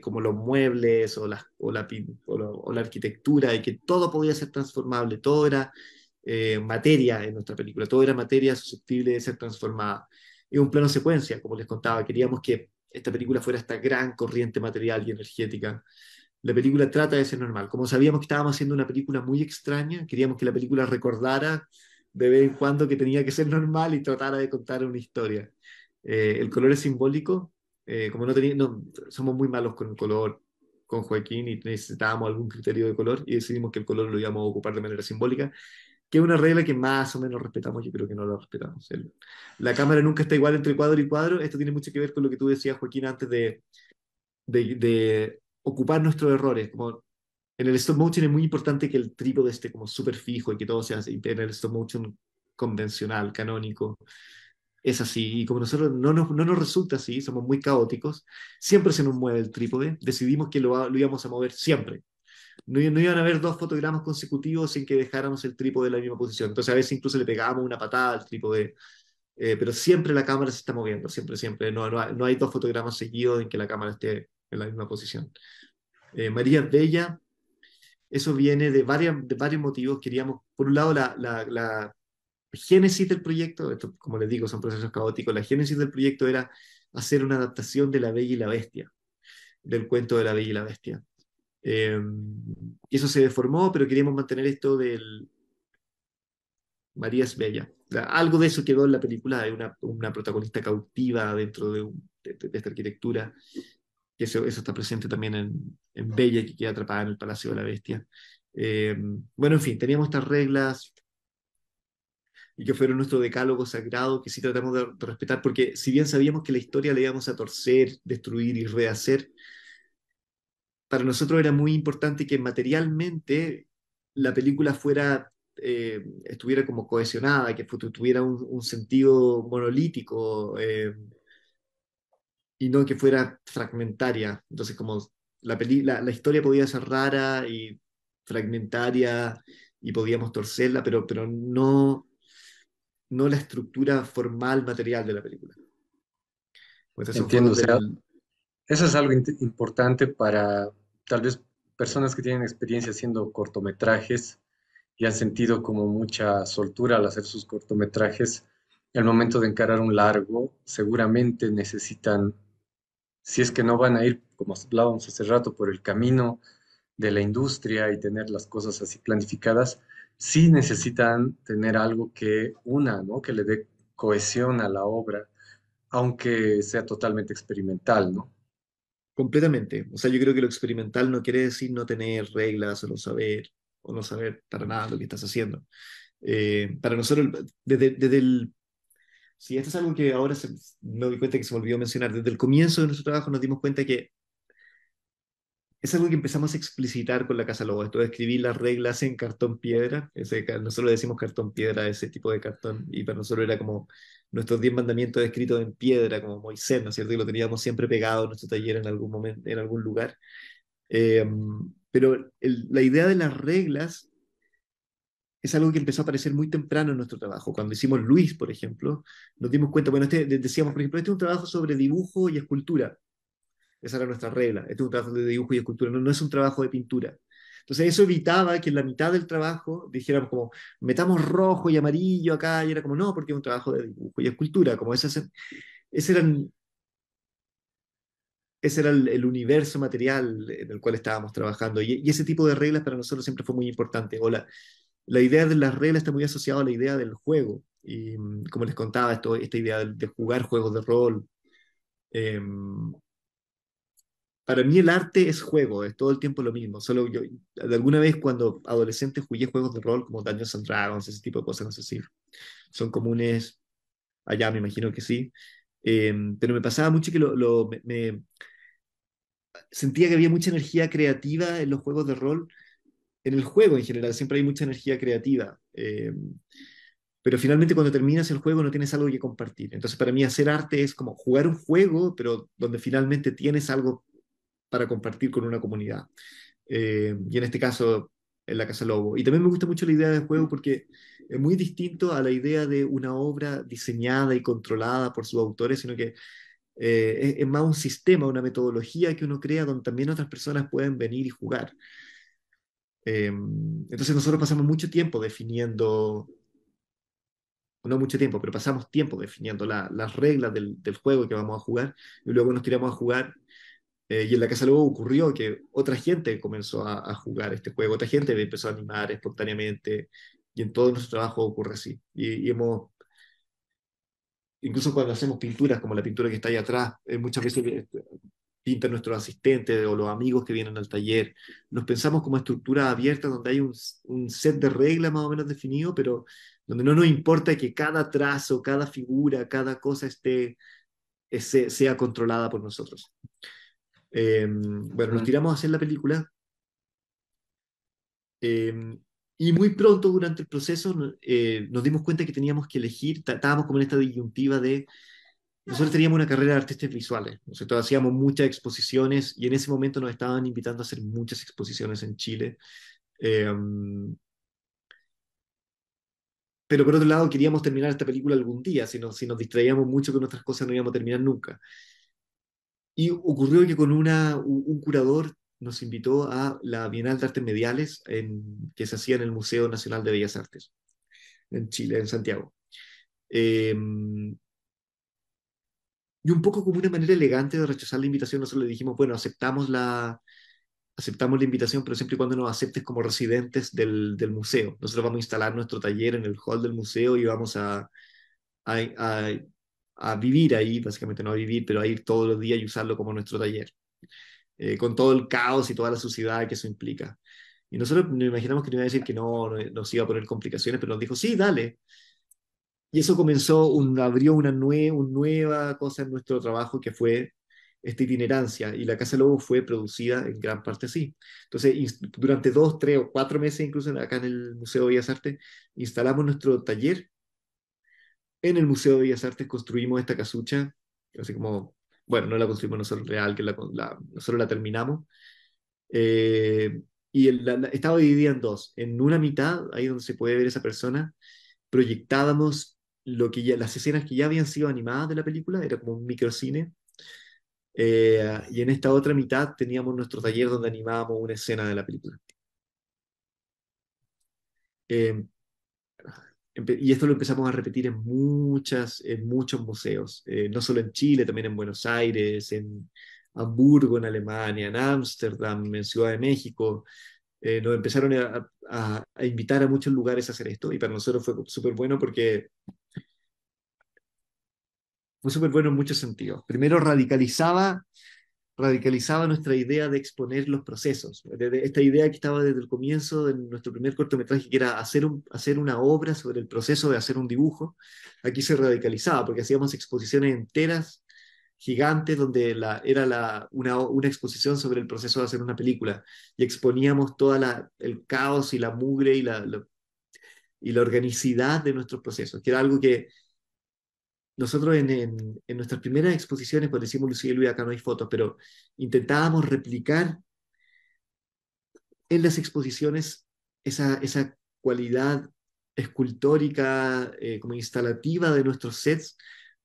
como los muebles o la arquitectura, y que todo podía ser transformable, todo era materia en nuestra película, todo era materia susceptible de ser transformada. Y un plano secuencia, como les contaba, queríamos que esta película fuera esta gran corriente material y energética. La película trata de ser normal. Como sabíamos que estábamos haciendo una película muy extraña, queríamos que la película recordara de vez en cuando que tenía que ser normal y tratara de contar una historia. El color es simbólico. Como somos muy malos con el color con Joaquín y necesitábamos algún criterio de color y decidimos que el color lo íbamos a ocupar de manera simbólica, que es una regla que más o menos respetamos. Yo creo que no lo respetamos. La cámara nunca está igual entre cuadro y cuadro. Esto tiene mucho que ver con lo que tú decías, Joaquín, antes de ocupar nuestros errores. Como en el stop motion es muy importante que el trípode esté como súper fijo y que todo sea así. En el stop motion convencional, canónico, es así. Y como nosotros no nos resulta así, somos muy caóticos, siempre se nos mueve el trípode, decidimos que lo íbamos a mover siempre. No iban a haber dos fotogramas consecutivos sin que dejáramos el trípode en la misma posición. Entonces a veces incluso le pegábamos una patada al trípode, pero siempre la cámara se está moviendo, siempre, siempre. No hay dos fotogramas seguidos en que la cámara esté en la misma posición. María es Bella, eso viene de varios motivos. Queríamos, por un lado, la génesis del proyecto. Esto, como les digo, son procesos caóticos. La génesis del proyecto era hacer una adaptación de La Bella y la Bestia, del cuento de La Bella y la Bestia. Y eso se deformó, pero queríamos mantener esto del María es Bella. Algo de eso quedó en la película. Hay una protagonista cautiva dentro de esta arquitectura. Eso está presente también en Bella, que queda atrapada en el Palacio de la Bestia. Bueno, en fin, teníamos estas reglas y que fueron nuestro decálogo sagrado, que sí tratamos de respetar, porque si bien sabíamos que la historia la íbamos a torcer, destruir y rehacer, para nosotros era muy importante que materialmente la película estuviera como cohesionada, que tuviera un sentido monolítico, y no que fuera fragmentaria. Entonces, como la historia podía ser rara y fragmentaria y podíamos torcerla, pero no la estructura formal material de la película. Pues esos Entiendo, fueron o sea, del... eso es algo importante para tal vez personas que tienen experiencia haciendo cortometrajes y han sentido como mucha soltura al hacer sus cortometrajes. Al momento de encarar un largo, seguramente necesitan, si es que no van a ir como hablábamos hace rato, por el camino de la industria y tener las cosas así planificadas, sí necesitan tener algo que una, ¿no? Que le dé cohesión a la obra, aunque sea totalmente experimental, ¿no? Completamente. O sea, yo creo que lo experimental no quiere decir no tener reglas o no saber para nada lo que estás haciendo. Para nosotros, desde el... Sí, esto es algo que ahora me doy cuenta que se me olvidó mencionar. Desde el comienzo de nuestro trabajo nos dimos cuenta que es algo que empezamos a explicitar con la Casa Lobo, esto de escribir las reglas en cartón piedra. Nosotros le decimos cartón piedra a ese tipo de cartón, y para nosotros era como nuestros 10 mandamientos escritos en piedra, como Moisés, ¿no es cierto? Y lo teníamos siempre pegado en nuestro taller en algún momento, en algún lugar. Eh, pero la idea de las reglas es algo que empezó a aparecer muy temprano en nuestro trabajo. Cuando hicimos Luis, por ejemplo, nos dimos cuenta, bueno, decíamos, por ejemplo, este es un trabajo sobre dibujo y escultura. Esa era nuestra regla. Este es un trabajo de dibujo y escultura, no es un trabajo de pintura. Entonces eso evitaba que en la mitad del trabajo dijéramos como, metamos rojo y amarillo acá, y era como, no, porque es un trabajo de dibujo y escultura, como ese, eran, ese era el universo material en el cual estábamos trabajando. Y ese tipo de reglas para nosotros siempre fue muy importante. La idea de las reglas está muy asociada a la idea del juego. Y como les contaba, esta idea de jugar juegos de rol. eh, Para mí el arte es juego, es todo el tiempo lo mismo. Solo yo, de alguna vez cuando adolescente jugué juegos de rol como Dungeons and Dragons, ese tipo de cosas, no sé si son comunes allá, me imagino que sí. Pero me pasaba mucho que sentía que había mucha energía creativa en los juegos de rol, en el juego en general, siempre hay mucha energía creativa. Pero finalmente cuando terminas el juego no tienes algo que compartir. Entonces para mí hacer arte es como jugar un juego, pero donde finalmente tienes algo para compartir con una comunidad. Y en este caso, en la Casa Lobo. Y también me gusta mucho la idea del juego porque es muy distinto a la idea de una obra diseñada y controlada por sus autores, sino que es más un sistema, una metodología que uno crea donde también otras personas pueden venir y jugar. Entonces nosotros pasamos mucho tiempo definiendo, no mucho tiempo, pero pasamos tiempo definiendo las reglas del juego que vamos a jugar, y luego nos tiramos a jugar. Y en la casa luego ocurrió que otra gente comenzó a jugar este juego, otra gente empezó a animar espontáneamente, y en todo nuestro trabajo ocurre así. Incluso cuando hacemos pinturas, como la pintura que está ahí atrás, muchas veces pintan nuestros asistentes o los amigos que vienen al taller. Nos pensamos como estructura abierta donde hay un set de reglas más o menos definido, pero donde no nos importa que cada trazo, cada figura, cada cosa sea controlada por nosotros. Bueno, nos tiramos a hacer la película, y muy pronto durante el proceso nos dimos cuenta que teníamos que elegir, estábamos como en esta disyuntiva de, nosotros teníamos una carrera de artistas visuales, nosotros hacíamos muchas exposiciones y en ese momento nos estaban invitando a hacer muchas exposiciones en Chile. Eh, pero por otro lado queríamos terminar esta película algún día, si nos distraíamos mucho con otras cosas no íbamos a terminar nunca. Y ocurrió que con un curador nos invitó a la Bienal de Artes Mediales que se hacía en el Museo Nacional de Bellas Artes, en Chile, en Santiago. Eh, y un poco como una manera elegante de rechazar la invitación, nosotros le dijimos, bueno, aceptamos la invitación, pero siempre y cuando nos aceptes como residentes del museo. Nosotros vamos a instalar nuestro taller en el hall del museo y vamos a, a, a vivir ahí, básicamente no a vivir, pero a ir todos los días y usarlo como nuestro taller. Con todo el caos y toda la suciedad que eso implica. Y nosotros nos imaginamos que nos iba a decir que no nos iba a poner complicaciones, pero nos dijo, sí, dale. Y eso abrió una nueva cosa en nuestro trabajo que fue esta itinerancia. Y la Casa Lobo fue producida en gran parte así. Entonces, durante 2, 3 o 4 meses, incluso acá en el Museo de Bellas Artes, instalamos nuestro taller. En el Museo de Bellas Artes construimos esta casucha, así como, bueno, no la construimos nosotros real, que nosotros la terminamos. Y estaba dividida en dos. En una mitad, ahí donde se puede ver esa persona, proyectábamos las escenas que ya habían sido animadas de la película, era como un microcine. Y en esta otra mitad teníamos nuestro taller donde animábamos una escena de la película. Eh, y esto lo empezamos a repetir en muchos museos, no solo en Chile, también en Buenos Aires, Hamburgo en Alemania, en Ámsterdam, en Ciudad de México. Nos empezaron a invitar a muchos lugares a hacer esto y para nosotros fue súper bueno porque fue súper bueno en muchos sentidos. Primero, radicalizaba nuestra idea de exponer los procesos. Esta idea que estaba desde el comienzo de nuestro primer cortometraje, que era hacer una obra sobre el proceso de hacer un dibujo, aquí se radicalizaba porque hacíamos exposiciones enteras, gigantes, donde una exposición sobre el proceso de hacer una película y exponíamos el caos y la mugre y la organicidad de nuestros procesos, que era algo que nosotros en nuestras primeras exposiciones, pues decimos Lucía y Luis, acá no hay fotos, pero intentábamos replicar en las exposiciones esa cualidad escultórica, como instalativa de nuestros sets,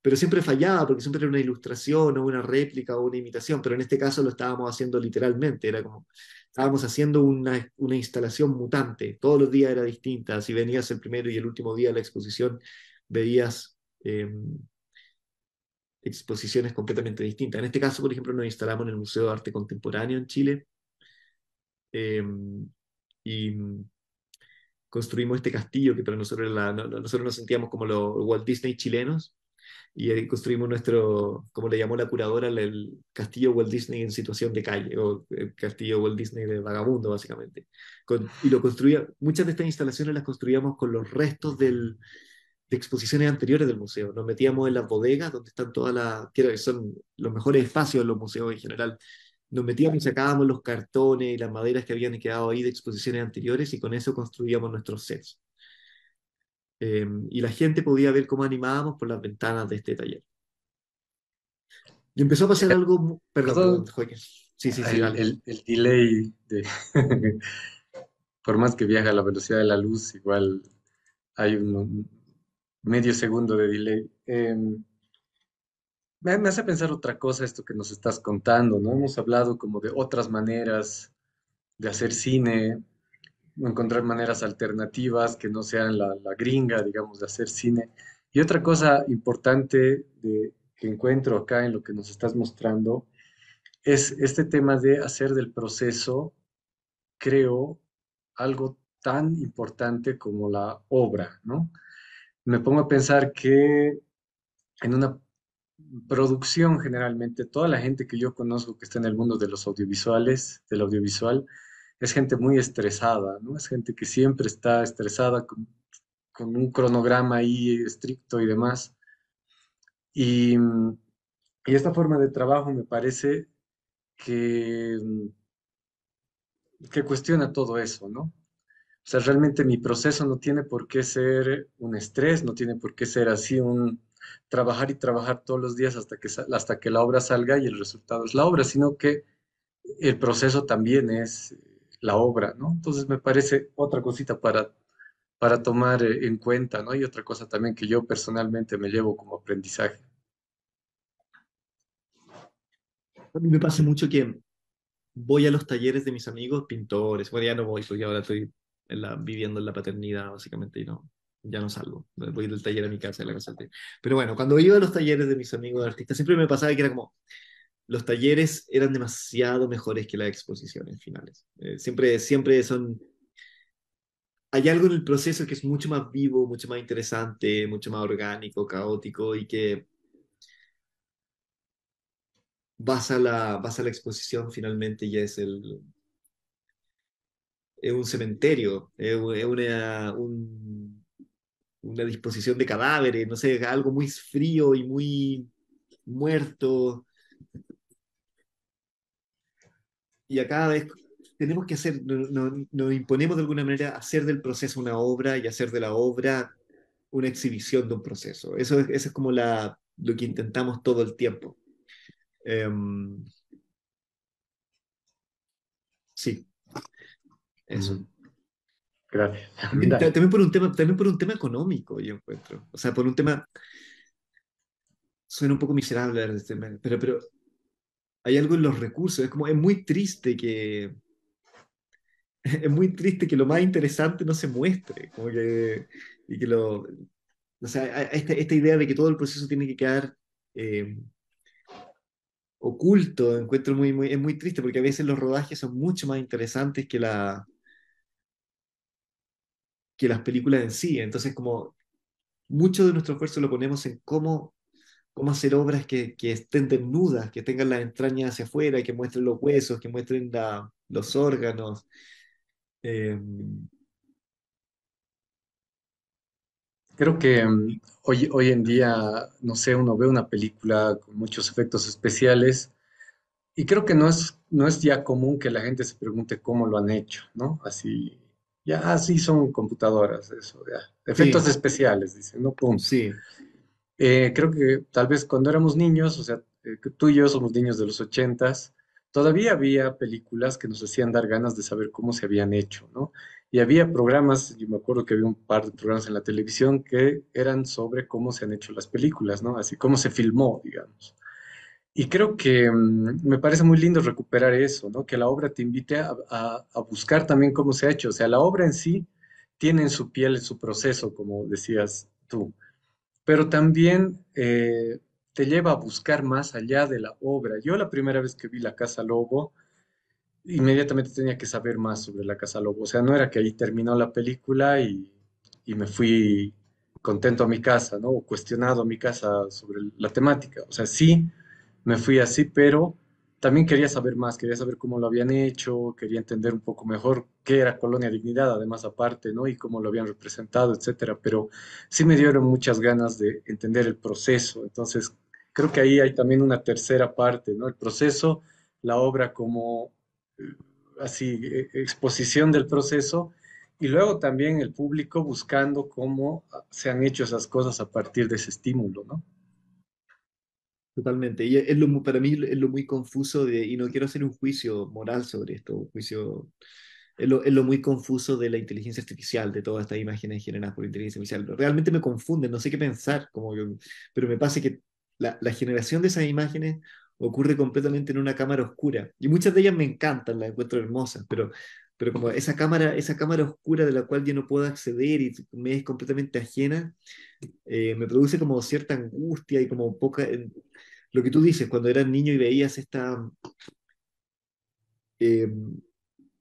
pero siempre fallaba porque siempre era una ilustración o una réplica o una imitación, pero en este caso lo estábamos haciendo literalmente, era como, estábamos haciendo una instalación mutante, todos los días era distinta, si venías el primero y el último día de la exposición, veías exposiciones completamente distintas. En este caso, por ejemplo, nos instalamos en el Museo de Arte Contemporáneo en Chile eh, y construimos este castillo que para nosotros, nosotros nos sentíamos como los Walt Disney chilenos y ahí construimos como le llamó la curadora, el castillo Walt Disney en situación de calle, o el castillo Walt Disney de vagabundo, básicamente. Y muchas de estas instalaciones las construíamos con los restos de exposiciones anteriores del museo. Nos metíamos en las bodegas, donde están que son los mejores espacios de los museos en general. Nos metíamos y sacábamos los cartones y las maderas que habían quedado ahí de exposiciones anteriores y con eso construíamos nuestros sets. Y la gente podía ver cómo animábamos por las ventanas de este taller. Y empezó a pasar algo. Perdón, Perdón, Joaquín. Sí, sí, sí, dale. el delay de, por más que viaja a la velocidad de la luz, igual hay un medio segundo de delay. Me hace pensar otra cosa esto que nos estás contando, ¿no? Hemos hablado como de otras maneras de hacer cine, encontrar maneras alternativas que no sean la gringa, digamos, de hacer cine. Y otra cosa importante que encuentro acá en lo que nos estás mostrando es este tema de hacer del proceso, creo, algo tan importante como la obra, ¿no? Me pongo a pensar que en una producción generalmente, toda la gente que yo conozco que está en el mundo de los audiovisuales, del audiovisual, es gente muy estresada, ¿no? Es gente que siempre está estresada con un cronograma ahí estricto y demás. Y, y esta forma de trabajo me parece que, que cuestiona todo eso, ¿no? O sea, realmente mi proceso no tiene por qué ser un estrés, no tiene por qué ser así un trabajar y trabajar todos los días hasta que la obra salga y el resultado es la obra, sino que el proceso también es la obra, ¿no? Entonces me parece otra cosita para tomar en cuenta, ¿no? Y otra cosa también que yo personalmente me llevo como aprendizaje. A mí me pasa mucho que voy a los talleres de mis amigos pintores. Bueno, ya no voy porque ahora estoy viviendo en la paternidad, básicamente, y ya no salgo. Voy del taller a mi casa, a la casa del taller. Pero bueno, cuando iba a los talleres de mis amigos artistas, siempre me pasaba que era como, los talleres eran demasiado mejores que las exposiciones finales. Siempre hay algo en el proceso que es mucho más vivo, mucho más interesante, mucho más orgánico, caótico, y que vas a la exposición finalmente y es un cementerio, es una disposición de cadáveres, no sé, algo muy frío y muy muerto. Y a cada vez tenemos que hacer, nos imponemos de alguna manera hacer del proceso una obra y hacer de la obra una exhibición de un proceso. Eso es como lo que intentamos todo el tiempo. Sí, eso. Gracias. También, Dale. también por un tema económico, yo encuentro. O sea, por un tema, suena un poco miserable hablar de este tema, pero hay algo en los recursos. Es muy triste es muy triste que lo más interesante no se muestre. Y que o sea, esta idea de que todo el proceso tiene que quedar oculto, encuentro es muy triste porque a veces los rodajes son mucho más interesantes que las películas en sí. Entonces, como mucho de nuestro esfuerzo lo ponemos en cómo hacer obras que estén desnudas, que tengan las entrañas hacia afuera, que muestren los huesos, que muestren los órganos. Eh, Creo que hoy en día, no sé, uno ve una película con muchos efectos especiales y creo que no es ya común que la gente se pregunte cómo lo han hecho, ¿no? Así, ya así son computadoras, eso, ya. Efectos sí, especiales, dicen, no punto. sí, Creo que tal vez cuando éramos niños, o sea, que tú y yo somos niños de los ochentas, todavía había películas que nos hacían dar ganas de saber cómo se habían hecho, ¿no? Y había programas, yo me acuerdo que había un par de programas en la televisión que eran sobre cómo se han hecho las películas, ¿no? Así cómo se filmó, digamos. Y creo que me parece muy lindo recuperar eso, ¿no? Que la obra te invite a buscar también cómo se ha hecho. O sea, la obra en sí tiene en su piel su proceso, como decías tú, pero también te lleva a buscar más allá de la obra. Yo la primera vez que vi La Casa Lobo, inmediatamente tenía que saber más sobre La Casa Lobo. O sea, no era que ahí terminó la película y me fui contento a mi casa, ¿no? O cuestionado a mi casa sobre la temática. O sea, sí, me fui así, pero también quería saber más, quería saber cómo lo habían hecho, quería entender un poco mejor qué era Colonia Dignidad, además aparte, ¿no? Y cómo lo habían representado, etcétera. Pero sí me dieron muchas ganas de entender el proceso. Entonces, creo que ahí hay también una tercera parte, ¿no? El proceso, la obra como eh, así, exposición del proceso. Y luego también el público buscando cómo se han hecho esas cosas a partir de ese estímulo, ¿no? totalmente. Y para mí es lo muy confuso y no quiero hacer un juicio moral sobre esto, un juicio, es lo muy confuso de la inteligencia artificial, de todas estas imágenes generadas por inteligencia artificial. Realmente me confunden, no sé qué pensar, pero me pasa que la generación de esas imágenes ocurre completamente en una cámara oscura. Y muchas de ellas me encantan, las encuentro hermosas, pero como esa cámara oscura de la cual yo no puedo acceder y me es completamente ajena, me produce como cierta angustia y como poca... lo que tú dices, cuando eras niño y veías eh,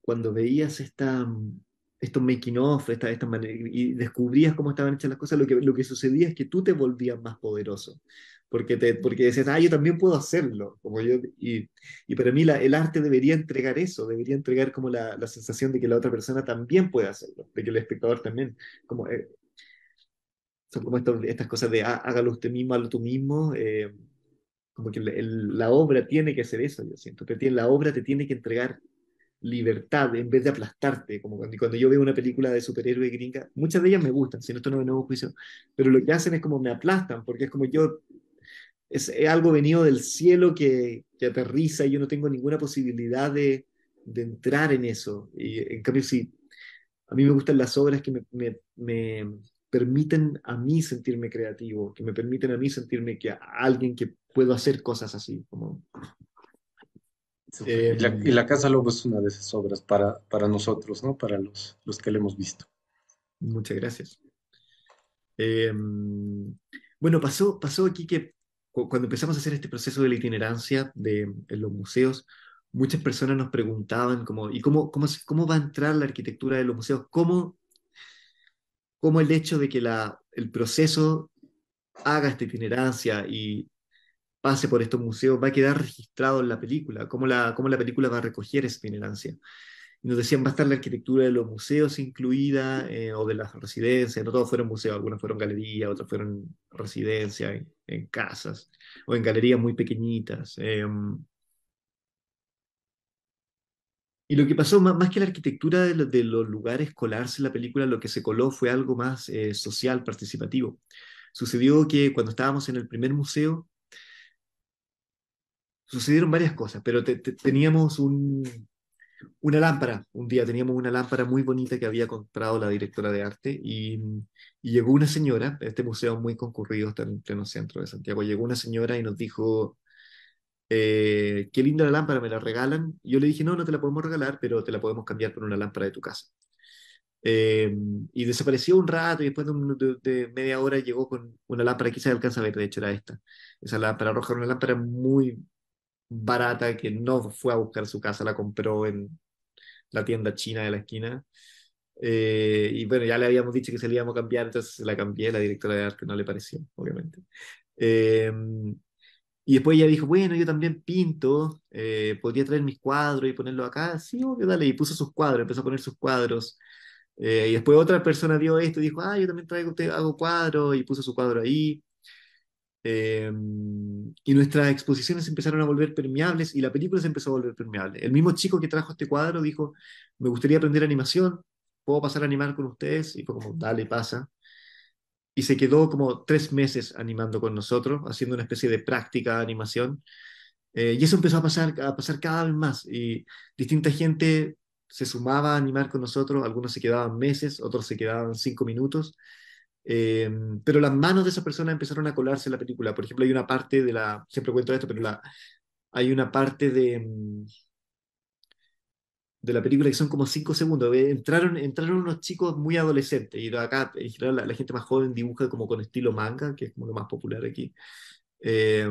cuando veías estos making of, y descubrías cómo estaban hechas las cosas, lo que sucedía es que tú te volvías más poderoso. Porque decías, ah, yo también puedo hacerlo. Y para mí el arte debería entregar eso, debería entregar como la sensación de que la otra persona también puede hacerlo, de que el espectador también, como, son como estas cosas de hágalo usted mismo, hazlo tú mismo. Como que la obra tiene que hacer eso, yo siento. La obra te tiene que entregar libertad en vez de aplastarte. Como cuando yo veo una película de superhéroe gringa, muchas de ellas me gustan, si no, esto no es nuevo juicio, pero lo que hacen es como me aplastan, porque es como es algo venido del cielo que aterriza y yo no tengo ninguna posibilidad de entrar en eso. Y en cambio, sí, a mí me gustan las obras que me permiten a mí sentirme creativo, que me permiten a mí sentirme que alguien que puedo hacer cosas así. Súper. Y Eh, la Casa Lobo es una de esas obras para nosotros, ¿no? Para los que la hemos visto. muchas gracias. Eh, bueno, pasó aquí que cuando empezamos a hacer este proceso de la itinerancia en los museos, muchas personas nos preguntaban como, ¿y cómo va a entrar la arquitectura de los museos? ¿Cómo el hecho de que el proceso haga esta itinerancia y pase por estos museos va a quedar registrado en la película? ¿Cómo la película va a recoger esa itinerancia? Y nos decían, va a estar la arquitectura de los museos incluida, o de las residencias, no todos fueron museos, algunos fueron galerías, otros fueron residencias en casas, o en galerías muy pequeñitas. Y lo que pasó, más que la arquitectura de los lugares colarse en la película, lo que se coló fue algo más social, participativo. Sucedió que cuando estábamos en el primer museo, sucedieron varias cosas, pero teníamos una lámpara. Un día teníamos una lámpara muy bonita que había comprado la directora de arte y llegó una señora, este museo muy concurrido está en pleno centro de Santiago, llegó una señora y nos dijo, qué linda la lámpara, ¿me la regalan? Y yo le dije, no, no te la podemos regalar, pero te la podemos cambiar por una lámpara de tu casa. Eh, y desapareció un rato y después de media hora llegó con una lámpara, quizás alcanza a ver, de hecho era esta. Esa lámpara roja era una lámpara muy, barata que no fue a buscar a su casa, la compró en la tienda china de la esquina. Y bueno, ya le habíamos dicho que se la íbamos a cambiar, entonces se la cambié, la directora de arte no le pareció, obviamente. Eh, y después ella dijo, bueno, yo también pinto, podría traer mis cuadros y ponerlos acá. Sí, obvio, dale, y puso sus cuadros, empezó a poner sus cuadros. Y después otra persona vio esto y dijo, yo también traigo, hago cuadros, y puso su cuadro ahí. Eh, y nuestras exposiciones se empezaron a volver permeables y la película se empezó a volver permeable. El mismo chico que trajo este cuadro dijo, me gustaría aprender animación, ¿puedo pasar a animar con ustedes? Y fue como, dale, pasa. Y se quedó como 3 meses animando con nosotros, haciendo una especie de práctica de animación. Y eso empezó a pasar cada vez más. Y distinta gente se sumaba a animar con nosotros, algunos se quedaban meses, otros se quedaban 5 minutos. Eh, pero las manos de esas personas empezaron a colarse en la película. Por ejemplo, hay una parte de la, siempre cuento esto, pero hay una parte de la película que son como 5 segundos. Entraron unos chicos muy adolescentes y acá en general la gente más joven dibuja como con estilo manga, que es como lo más popular aquí. Eh,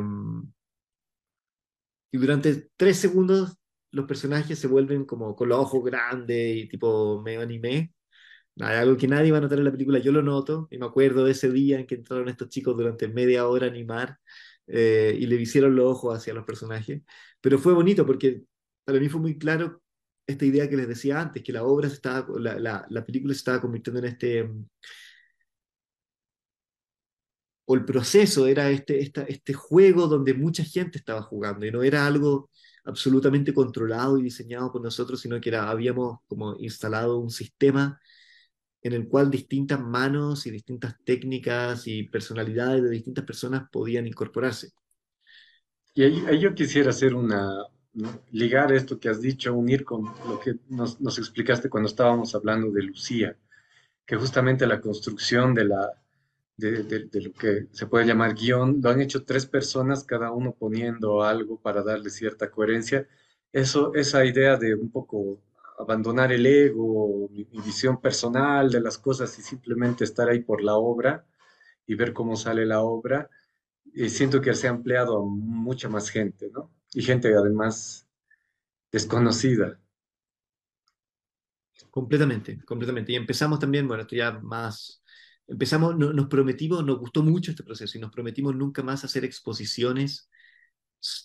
y durante 3 segundos los personajes se vuelven como con los ojos grandes y tipo medio anime. Nada, algo que nadie va a notar en la película, yo lo noto, y me acuerdo de ese día en que entraron estos chicos durante media hora a animar y le hicieron los ojos hacia los personajes. Pero fue bonito porque para mí fue muy claro esta idea que les decía antes, que la obra se estaba, la película se estaba convirtiendo en o el proceso era este juego donde mucha gente estaba jugando y no era algo absolutamente controlado y diseñado por nosotros, sino que habíamos como instalado un sistema en el cual distintas manos y distintas técnicas y personalidades de distintas personas podían incorporarse. Y ahí yo quisiera hacer ¿no? Ligar esto que has dicho, unir con lo que nos explicaste cuando estábamos hablando de Lucía, que justamente la construcción de lo que se puede llamar guión, lo han hecho tres personas, cada uno poniendo algo para darle cierta coherencia. Esa idea de un poco abandonar el ego, mi visión personal de las cosas y simplemente estar ahí por la obra y ver cómo sale la obra, siento que se ha empleado a mucha más gente, ¿no? Y gente además desconocida. Completamente, completamente. Y empezamos también, bueno, esto ya más, empezamos, nos prometimos, nos gustó mucho este proceso y nos prometimos nunca más hacer exposiciones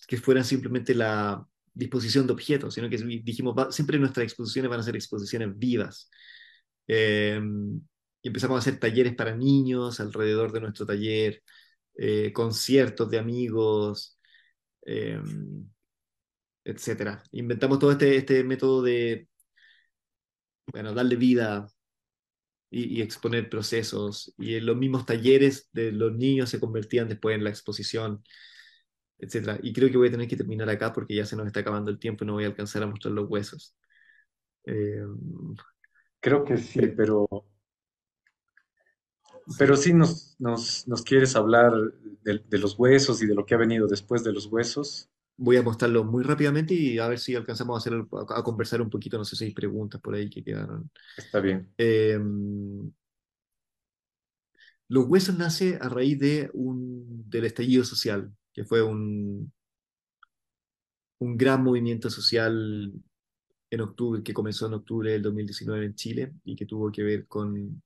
que fueran simplemente la disposición de objetos, sino que dijimos, siempre nuestras exposiciones van a ser exposiciones vivas. Eh, y empezamos a hacer talleres para niños alrededor de nuestro taller, conciertos de amigos, eh, etcétera. Inventamos todo este método de, bueno, darle vida y exponer procesos. Y en los mismos talleres de los niños se convertían después en la exposición, etcétera. Y creo que voy a tener que terminar acá porque ya se nos está acabando el tiempo y no voy a alcanzar a mostrar los huesos. Eh, Creo que sí, eh, pero sí. sí nos quieres hablar de los huesos y de lo que ha venido después de los huesos. Voy a mostrarlo muy rápidamente y a ver si alcanzamos a, a conversar un poquito. No sé si hay preguntas por ahí que quedaron. Está bien. Eh, los huesos nace a raíz del estallido social, que fue un gran movimiento social en octubre, que comenzó en octubre del 2019 en Chile y que tuvo que ver con,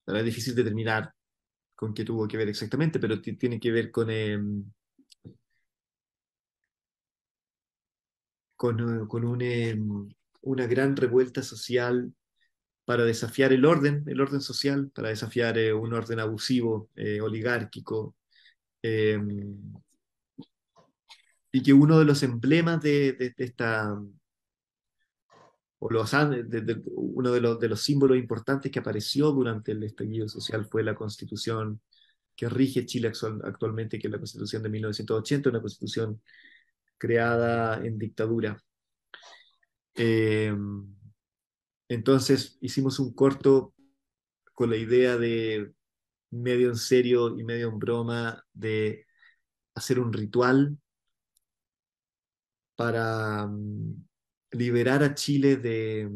ahora es difícil determinar con qué tuvo que ver exactamente, pero tiene que ver con una gran revuelta social para desafiar el orden social, para desafiar un orden abusivo, oligárquico, eh, y que uno de los emblemas de esta, o uno de los símbolos importantes que apareció durante el estallido social fue la Constitución que rige Chile actualmente, que es la Constitución de 1980, una constitución creada en dictadura. Eh, entonces hicimos un corto con la idea de, medio en serio y medio en broma, de hacer un ritual para liberar a Chile de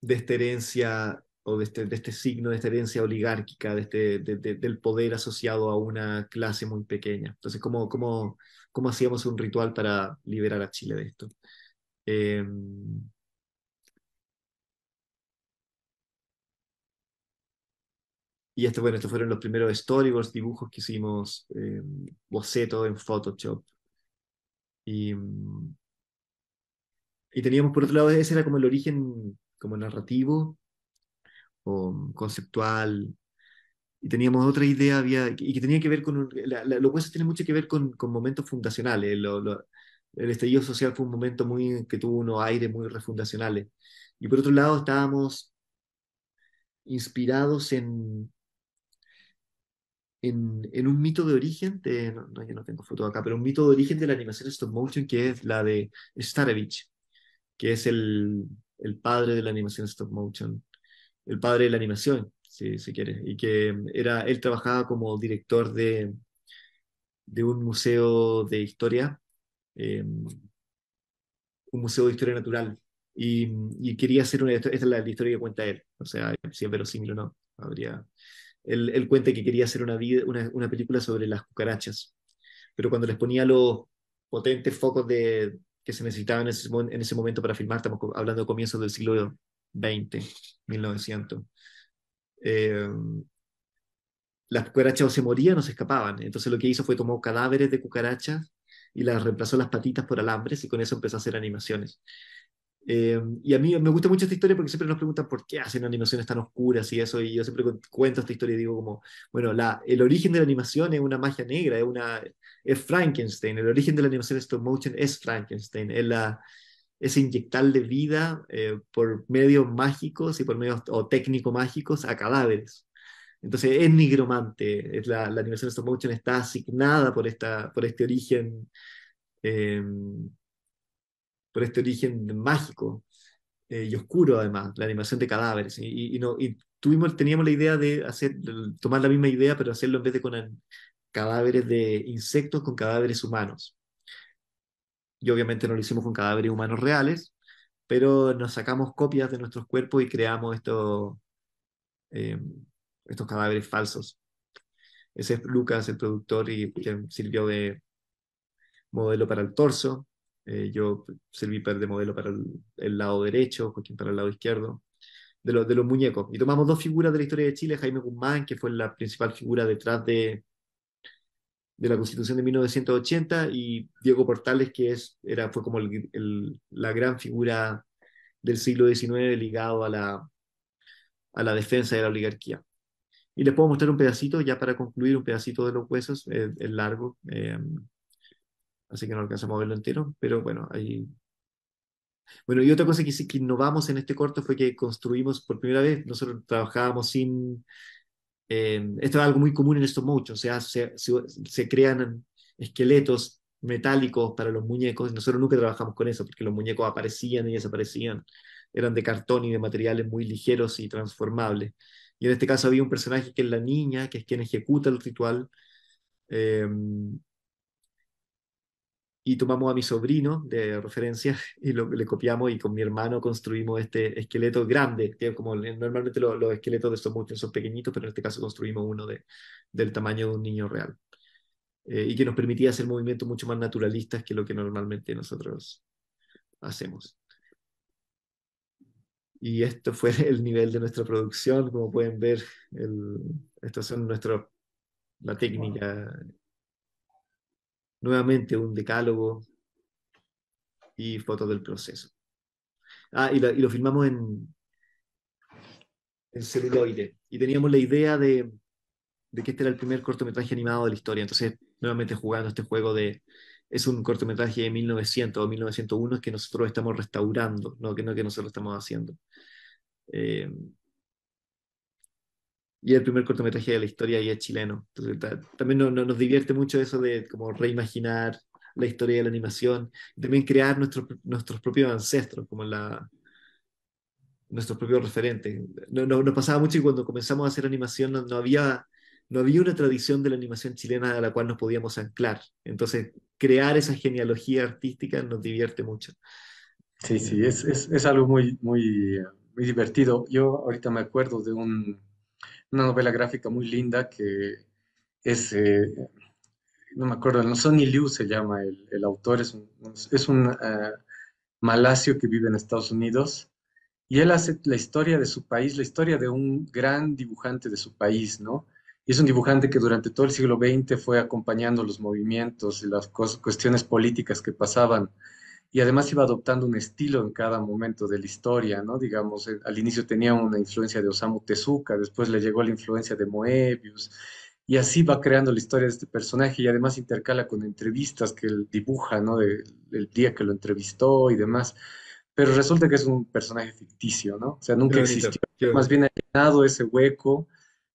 esta herencia o de este signo, de esta herencia oligárquica, del poder asociado a una clase muy pequeña. Entonces, ¿cómo hacíamos un ritual para liberar a Chile de esto? Eh, y bueno, estos fueron los primeros storyboards, dibujos que hicimos, bocetos en Photoshop. Y, y teníamos por otro lado, ese era como el origen como narrativo o conceptual. Y teníamos otra idea, y que tenía que ver con, los huesos tienen mucho que ver con momentos fundacionales. El estallido social fue un momento que tuvo unos aires muy refundacionales. Y por otro lado estábamos inspirados en un mito de origen, no, yo no tengo foto acá, pero un mito de origen de la animación stop motion que es la de Starevich, que es el padre de la animación stop motion, el padre de la animación, si se quiere, y que él trabajaba como director de un museo de historia, un museo de historia natural, y quería hacer esta es la historia que cuenta él, o sea, si es verosímil o no, él cuenta que quería hacer una película sobre las cucarachas, pero cuando les ponía los potentes focos que se necesitaban en ese momento para filmar, estamos hablando de comienzos del siglo XX, 1900, eh, las cucarachas o se morían o se escapaban. Entonces lo que hizo fue tomó cadáveres de cucarachas y las reemplazó las patitas por alambres y con eso empezó a hacer animaciones. Y a mí me gusta mucho esta historia porque siempre nos preguntan por qué hacen animaciones tan oscuras y eso, y yo siempre cuento esta historia y digo como, bueno, el origen de la animación es una magia negra, es Frankenstein, el origen de la animación stop motion es Frankenstein, es inyectarle vida por medios mágicos y por medios o técnico mágicos a cadáveres. Entonces es nigromante, la animación stop motion está asignada por eh, este origen mágico y oscuro además, la animación de cadáveres. Teníamos la idea de tomar la misma idea, pero hacerlo en vez de con cadáveres de insectos, con cadáveres humanos. Y obviamente no lo hicimos con cadáveres humanos reales, pero nos sacamos copias de nuestros cuerpos y creamos eh, estos cadáveres falsos. Ese es Lucas, el productor, y que sirvió de modelo para el torso. Yo serví de modelo para el lado derecho, Joaquín para el lado izquierdo, de los muñecos. Y tomamos dos figuras de la historia de Chile, Jaime Guzmán, que fue la principal figura detrás de la Constitución de 1980, y Diego Portales, fue como la gran figura del siglo XIX ligado a la defensa de la oligarquía. Y les puedo mostrar un pedacito, ya para concluir, un pedacito de los huesos, es largo, así que no alcanzamos a verlo entero, pero bueno, ahí... Bueno, y otra cosa que innovamos en este corto fue que construimos por primera vez, nosotros trabajábamos sin... esto es algo muy común en estos muchos, o sea, se crean esqueletos metálicos para los muñecos, y nosotros nunca trabajamos con eso, porque los muñecos aparecían y desaparecían, eran de cartón y de materiales muy ligeros y transformables. Y en este caso había un personaje que es la niña, que es quien ejecuta el ritual, eh, y tomamos a mi sobrino de referencia y le copiamos y con mi hermano construimos este esqueleto grande, que es como normalmente los esqueletos de estos monstruos son pequeñitos, pero en este caso construimos uno del tamaño de un niño real. Y que nos permitía hacer movimientos mucho más naturalistas que lo que normalmente nosotros hacemos. Y esto fue el nivel de nuestra producción, como pueden ver, estas son la técnica, nuevamente un decálogo y fotos del proceso. Y lo filmamos en celuloide. Y teníamos la idea de que este era el primer cortometraje animado de la historia. Entonces, nuevamente jugando este juego es un cortometraje de 1900 o 1901 que nosotros estamos restaurando, no que nosotros estamos haciendo. Eh, y el primer cortometraje de la historia y es chileno. Entonces, también nos divierte mucho eso de como reimaginar la historia de la animación, y también crear nuestros propios ancestros, como nuestros propios referentes. Nos pasaba mucho que cuando comenzamos a hacer animación no había una tradición de la animación chilena a la cual nos podíamos anclar. Entonces, crear esa genealogía artística nos divierte mucho. Sí, sí, es algo muy, muy, muy divertido. Yo ahorita me acuerdo de una novela gráfica muy linda que es, no me acuerdo, no, Sonny Liu se llama el autor, es un malasio que vive en Estados Unidos y él hace la historia de su país, la historia de un gran dibujante de su país, ¿no? Y es un dibujante que durante todo el siglo XX fue acompañando los movimientos y las cuestiones políticas que pasaban y además iba adoptando un estilo en cada momento de la historia, ¿no? Digamos, al inicio tenía una influencia de Osamu Tezuka, después le llegó la influencia de Moebius, y así va creando la historia de este personaje y además intercala con entrevistas que él dibuja, ¿no? Del día que lo entrevistó y demás. Pero resulta que es un personaje ficticio, ¿no? O sea, Qué nunca bonito, existió. qué Más bonito. bien ha llenado ese hueco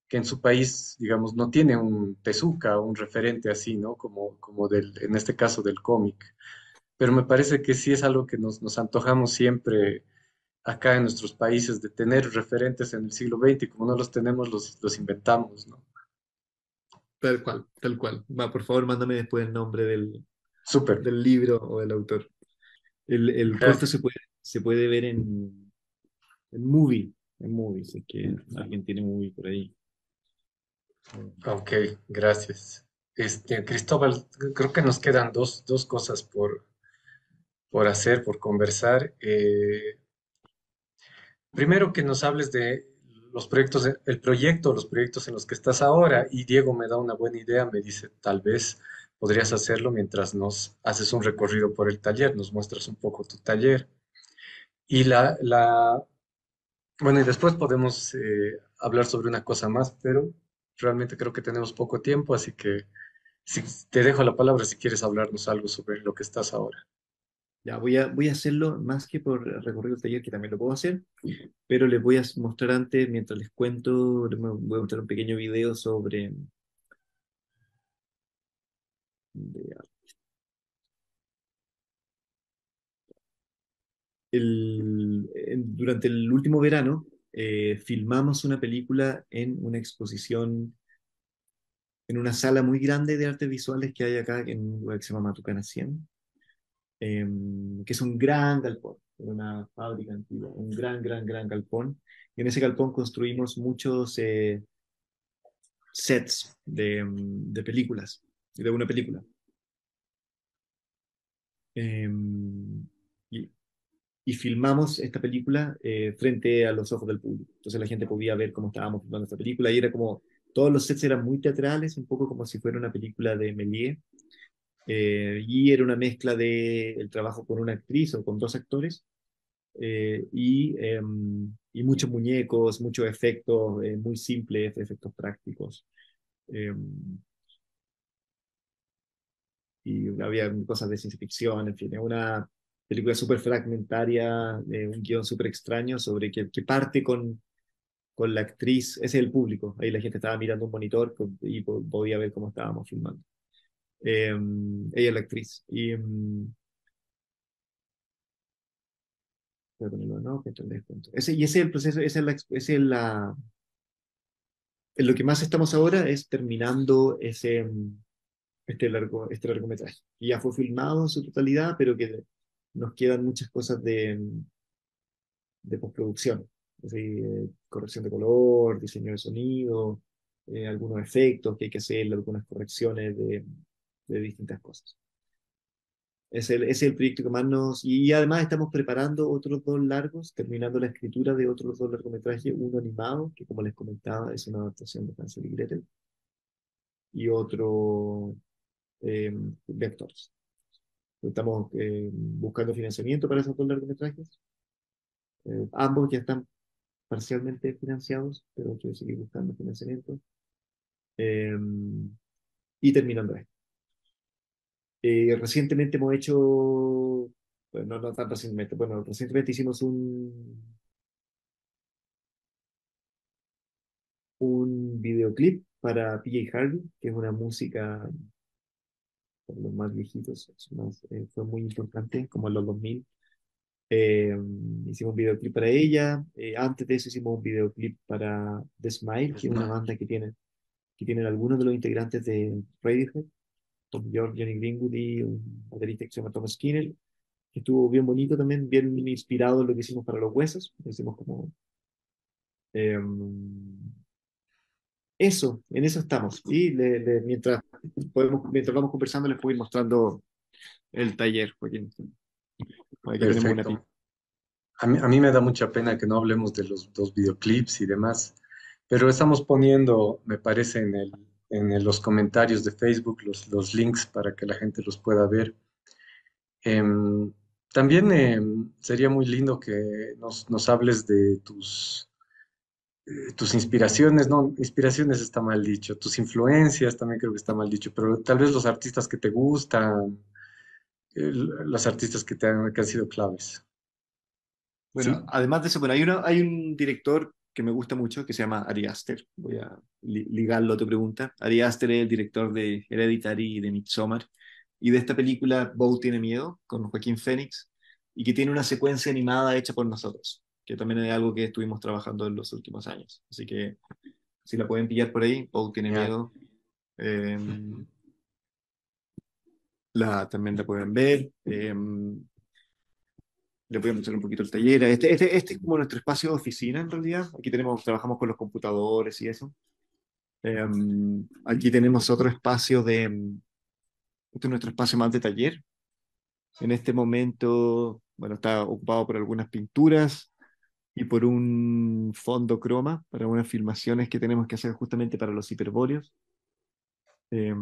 que en su país, digamos, no tiene un Tezuka, un referente así, ¿no? Como en este caso del cómic, pero me parece que sí es algo que nos antojamos siempre acá en nuestros países, de tener referentes en el siglo XX y como no los tenemos, los inventamos, ¿no? Tal cual, tal cual. Va, por favor, mándame después el nombre Súper, del libro o del autor. El corto gracias. se puede ver en Movie, si es que alguien tiene Movie por ahí. Ok, gracias. Cristóbal, creo que nos quedan dos cosas por hacer, por conversar. Primero que nos hables de los proyectos, el proyecto, los proyectos en los que estás ahora. Y Diego me da una buena idea, me dice, tal vez podrías hacerlo mientras nos haces un recorrido por el taller, nos muestras un poco tu taller. Y bueno, y después podemos hablar sobre una cosa más, pero realmente creo que tenemos poco tiempo, así que te dejo la palabra si quieres hablarnos algo sobre lo que estás ahora. Ya, voy a hacerlo más que por recorrido del taller, que también lo puedo hacer, pero les voy a mostrar antes, mientras les cuento, les voy a mostrar un pequeño video sobre durante el último verano. Filmamos una película en una exposición, en una sala muy grande de artes visuales que hay acá en un lugar que se llama Matucana 100, que es un gran galpón, era una fábrica antigua, un gran galpón. Y en ese galpón construimos muchos sets de películas, de una película. Em, y, y filmamos esta película frente a los ojos del público. Entonces la gente podía ver cómo estábamos filmando esta película y era como, todos los sets eran muy teatrales, un poco como si fuera una película de Méliès, y era una mezcla de el trabajo con una actriz o con dos actores, y muchos muñecos, muchos efectos muy simples, efectos prácticos. Eh, y había cosas de ciencia ficción, en fin, es una película súper fragmentaria, un guión súper extraño sobre que parte con la actriz, ese es el público, ahí la gente estaba mirando un monitor y podía ver cómo estábamos filmando. Ella es la actriz. Voy a ponerlo, ¿no? Que entonces descuento. Y ese es el proceso, en lo que más estamos ahora es terminando este largometraje. Y ya fue filmado en su totalidad, pero que nos quedan muchas cosas de postproducción. Así, corrección de color, diseño de sonido, algunos efectos que hay que hacer, algunas correcciones de distintas cosas. Es el proyecto que más nos... Y además estamos preparando otros dos largos, terminando la escritura de otros dos largometrajes, uno animado, que como les comentaba es una adaptación de Hansel y Gretel, y otro de actores. Estamos buscando financiamiento para esos dos largometrajes. Ambos ya están parcialmente financiados, pero quiero seguir buscando financiamiento. Eh, y terminando esto. Recientemente hemos hecho, bueno, no tan recientemente, bueno, recientemente hicimos un videoclip para PJ Harvey, que es una música para los más viejitos, fue muy importante, como en los 2000. Eh, Hicimos un videoclip para ella. Antes de eso hicimos un videoclip para The Smile, que Es es una más, banda que tienen algunos de los integrantes de Radiohead, Tom York, Johnny Greenwood y un baterista que se llama Tom Skinner. que estuvo bien bonito también, bien inspirado en lo que hicimos para los huesos. Hicimos como em, eso, en eso estamos. Y mientras vamos conversando, les puedo ir mostrando el taller, Joaquín. Aquí tenemos una pista. Perfecto. A mí me da mucha pena que no hablemos de los videoclips y demás, pero estamos poniendo, me parece, los comentarios de Facebook los links para que la gente los pueda ver. Em, También sería muy lindo que nos hables de tus inspiraciones, no, inspiraciones está mal dicho, tus influencias también creo que está mal dicho, pero tal vez los artistas que te gustan, los artistas que han sido claves. Bueno, ¿Sí? además de eso, bueno, hay un director que me gusta mucho que se llama Ari Aster. Voy a ligarlo a tu pregunta. Ari Aster es el director de Hereditary y de Midsommar. Y de esta película, Bow tiene miedo, con Joaquín Phoenix, y que tiene una secuencia animada hecha por nosotros, que también es algo que estuvimos trabajando en los últimos años. Así que si la pueden pillar por ahí, Bow tiene Genial. miedo. eh, también la pueden ver. Les voy a mostrar un poquito el taller. Este es como nuestro espacio de oficina, en realidad. Aquí trabajamos con los computadores y eso. Eh, Aquí tenemos otro espacio este es nuestro espacio más de taller. En este momento, bueno, está ocupado por algunas pinturas y por un fondo croma para unas filmaciones que tenemos que hacer justamente para los hiperbóreos. Eh,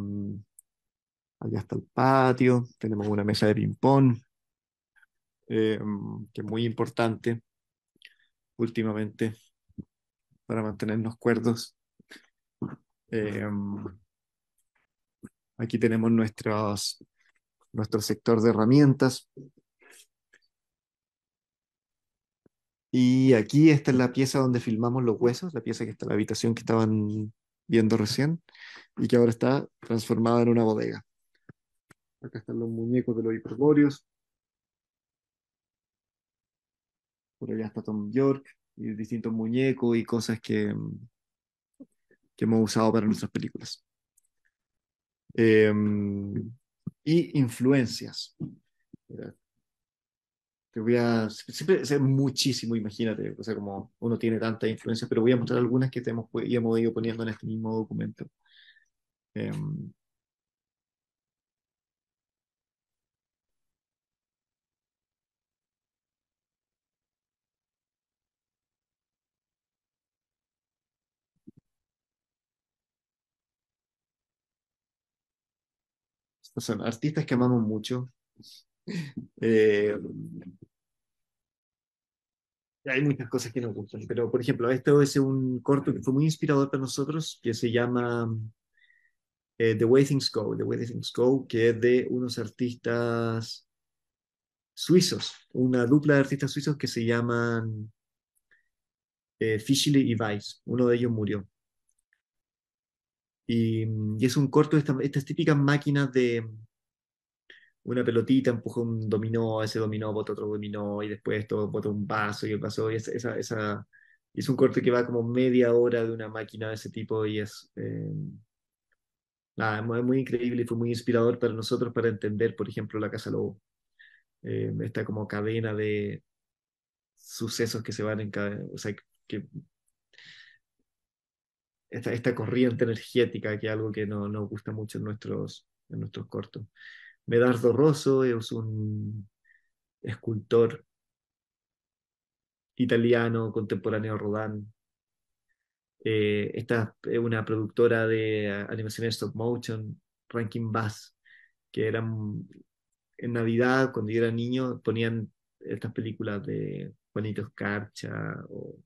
Allá está el patio, tenemos una mesa de ping-pong, eh, que es muy importante últimamente para mantenernos cuerdos. Eh, Aquí tenemos nuestro sector de herramientas. Y aquí esta es la pieza donde filmamos los huesos, la pieza que está en la habitación que estaban viendo recién y que ahora está transformada en una bodega. Acá están los muñecos de los hiperbóreos. Por allá está Tom York y distintos muñecos y cosas que hemos usado para nuestras películas. Eh, y influencias. Mira, te voy a, siempre es muchísimo, imagínate, o sea, como uno tiene tantas influencias, pero voy a mostrar algunas que hemos ido poniendo en este mismo documento. Eh, Estos son artistas que amamos mucho. Eh, Hay muchas cosas que nos gustan, pero por ejemplo, esto es un corto que fue muy inspirador para nosotros, que se llama The Way Things Go, The Way Things Go, que es de unos artistas suizos, una dupla de artistas suizos que se llaman Fischli y Weiss. Uno de ellos murió. Y es un corto de estas típicas máquinas de una pelotita, empuja un dominó, ese dominó bota otro dominó, y después esto bota un vaso, y el vaso, y es un corto que va como media hora de una máquina de ese tipo, y nada, es muy increíble y fue muy inspirador para nosotros para entender, por ejemplo, la Casa Lobo. Esta como cadena de sucesos que se van en cada, o sea, que esta corriente energética, que es algo que no nos gusta mucho en nuestros cortos. Medardo Rosso es un escultor italiano contemporáneo a Rodin. Esta es una productora de animación stop motion, Rankin Bass, que eran en Navidad, cuando yo era niño, ponían estas películas de Juanito Escarcha o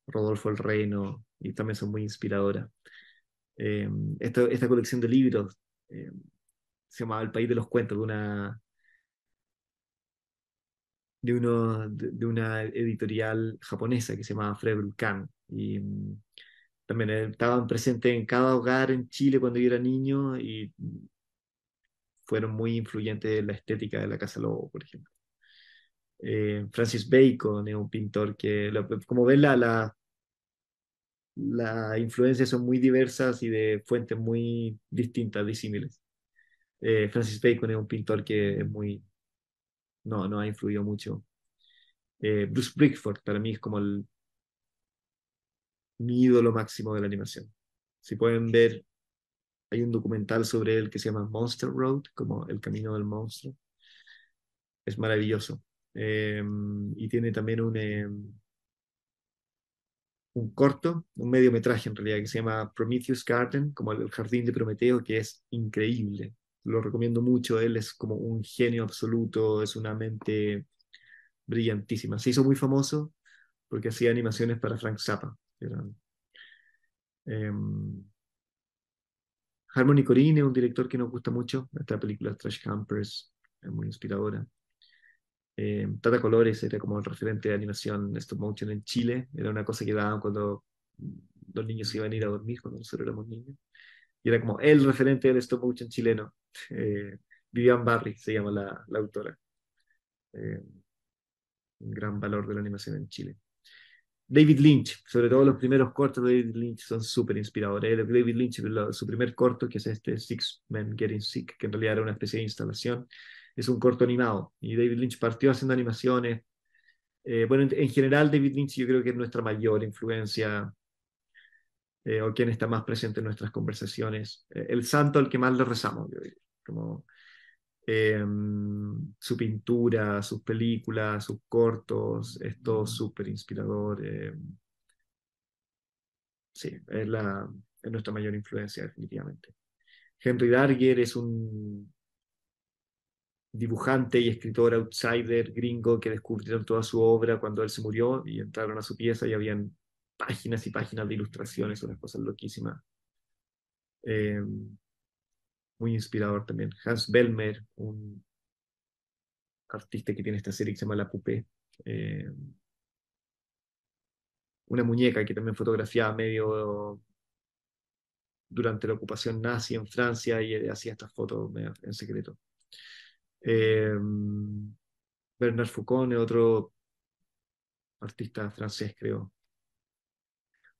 Rodolfo el Reno, y también son muy inspiradoras. Esta colección de libros se llamaba El País de los Cuentos, de una editorial japonesa que se llamaba Frebrukan. Y también estaban presentes en cada hogar en Chile cuando yo era niño y fueron muy influyentes en la estética de la Casa Lobo, por ejemplo. Francis Bacon es un pintor como ven, las influencias son muy diversas y de fuentes muy distintas, disímiles. Francis Bacon es un pintor que es muy no ha influido mucho. Bruce Bickford para mí es como mi ídolo máximo de la animación. Si pueden ver, hay un documental sobre él que se llama Monster Road, como El Camino del Monstruo. Es maravilloso. Y tiene también un corto, un mediometraje en realidad, que se llama Prometheus Garden, como el jardín de Prometeo, que es increíble. Lo recomiendo mucho. Él es como un genio absoluto, es una mente brillantísima. Se hizo muy famoso porque hacía animaciones para Frank Zappa. em, Harmony Korine, un director que nos gusta mucho. Esta película Trash Campers es muy inspiradora. Tata Colores era como el referente de animación stop motion en Chile. Era una cosa que daban cuando los niños se iban a ir a dormir, cuando nosotros éramos niños. Y era como el referente del stop motion chileno. Eh, Vivian Barry se llama la autora. Eh, un gran valor de la animación en Chile. David Lynch, sobre todo los primeros cortos de David Lynch son súper inspiradores. David Lynch, su primer corto, que es este Six Men Getting Sick, que en realidad era una especie de instalación, es un corto animado. Y David Lynch partió haciendo animaciones. Bueno, en general, David Lynch yo creo que es nuestra mayor influencia, o quien está más presente en nuestras conversaciones. El santo al que más le rezamos, yo diría. Como, su pintura, sus películas, sus cortos, es todo súper inspirador. Sí, es nuestra mayor influencia, definitivamente. Henry Darger es un dibujante y escritor outsider gringo que descubrieron toda su obra cuando él se murió y entraron a su pieza y habían páginas y páginas de ilustraciones, unas cosas loquísimas. Eh, Muy inspirador también. Hans Bellmer, un artista que tiene esta serie que se llama La Poupée. Eh, una muñeca que también fotografiaba medio durante la ocupación nazi en Francia y hacía estas fotos en secreto. Eh, Bernard Foucault es otro artista francés, creo.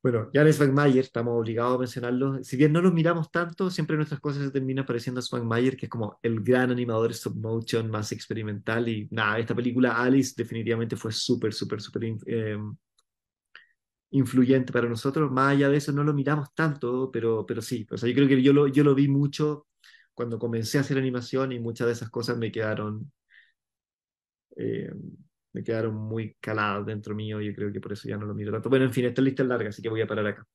Bueno, Jan Svankmajer, estamos obligados a mencionarlo. Si bien no lo miramos tanto, siempre en nuestras cosas se termina apareciendo Svankmajer, que es como el gran animador stop motion más experimental. Y nada, esta película Alice definitivamente fue súper, súper, súper influyente para nosotros. Más allá de eso, no lo miramos tanto, pero sí. O sea, yo creo que yo lo vi mucho cuando comencé a hacer animación y muchas de esas cosas eh, me quedaron muy caladas dentro mío. Yo creo que por eso ya no lo miro tanto. Bueno, en fin, esta lista es larga, así que voy a parar acá.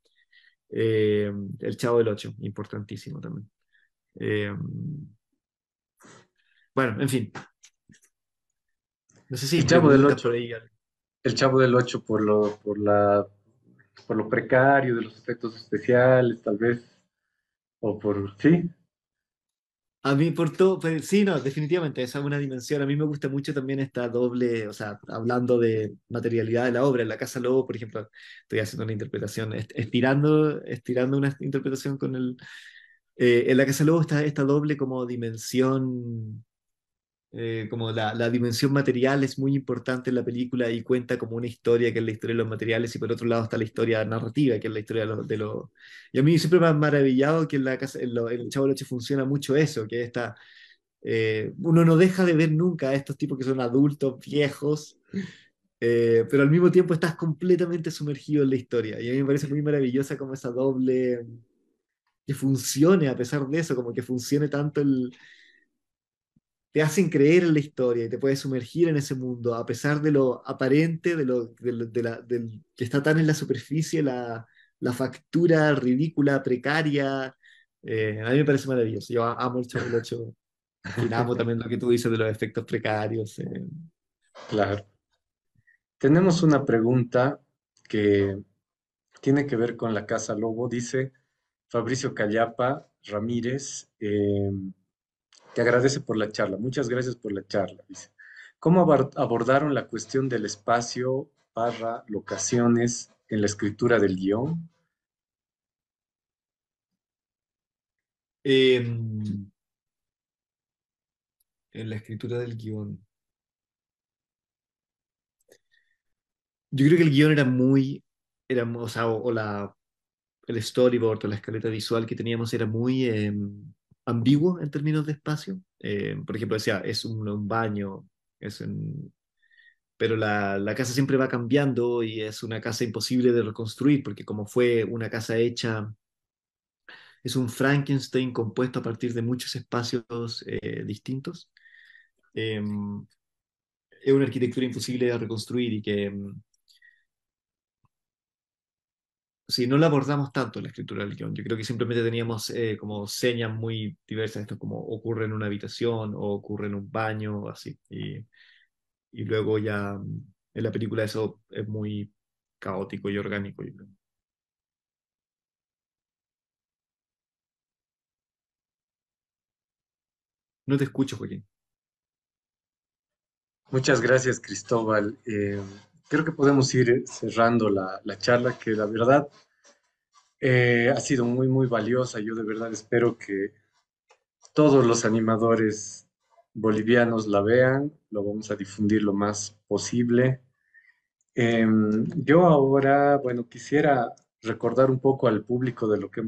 El Chavo del Ocho, importantísimo también. Eh, bueno, en fin. No sé si El Chavo del preguntas por Ocho, ahí. el Chavo del Ocho por lo precario de los efectos especiales, tal vez, o por, sí, A mí por todo, pues, sí, no, definitivamente, esa es una dimensión. A mí me gusta mucho también esta doble, o sea, hablando de materialidad de la obra. En La Casa Lobo, por ejemplo, estoy haciendo una interpretación, estirando una interpretación con el... en La Casa Lobo está esta doble como dimensión, como la dimensión material es muy importante en la película y cuenta como una historia que es la historia de los materiales y por otro lado está la historia narrativa que es la historia de los. Y a mí siempre me ha maravillado que en el Chavo del Ocho funciona mucho eso, que uno no deja de ver nunca a estos tipos que son adultos, viejos, pero al mismo tiempo estás completamente sumergido en la historia y a mí me parece muy maravillosa como esa doble que funcione a pesar de eso, como que funcione tanto te hacen creer en la historia y te puedes sumergir en ese mundo, a pesar de lo aparente, que está tan en la superficie, la factura ridícula, precaria. A mí me parece maravilloso. Yo amo el Chavo del Ocho. En fin, amo también lo que tú dices de los efectos precarios. claro. Tenemos una pregunta que tiene que ver con la Casa Lobo. Dice Fabricio Callapa Ramírez, te agradece por la charla. Muchas gracias por la charla. Dice, ¿cómo abordaron la cuestión del espacio barra locaciones en la escritura del guión? Eh, en la escritura del guión. Yo creo que el guión o sea, el storyboard o la escaleta visual que teníamos era muy ambiguo en términos de espacio. Por ejemplo, decía, es un baño, Es pero la casa siempre va cambiando y es una casa imposible de reconstruir, porque como fue una casa hecha, es un Frankenstein compuesto a partir de muchos espacios distintos. Eh, es una arquitectura imposible de reconstruir y que sí, no la abordamos tanto en la escritura del guión. Yo creo que simplemente teníamos como señas muy diversas, esto como ocurre en una habitación o ocurre en un baño o así. Y luego ya en la película eso es muy caótico y orgánico, yo creo. No te escucho, Joaquín. Muchas gracias, Cristóbal. Creo que podemos ir cerrando la charla, que la verdad ha sido muy, muy valiosa. Yo de verdad espero que todos los animadores bolivianos la vean. Lo vamos a difundir lo más posible. Yo ahora, bueno, quisiera recordar un poco al público de lo que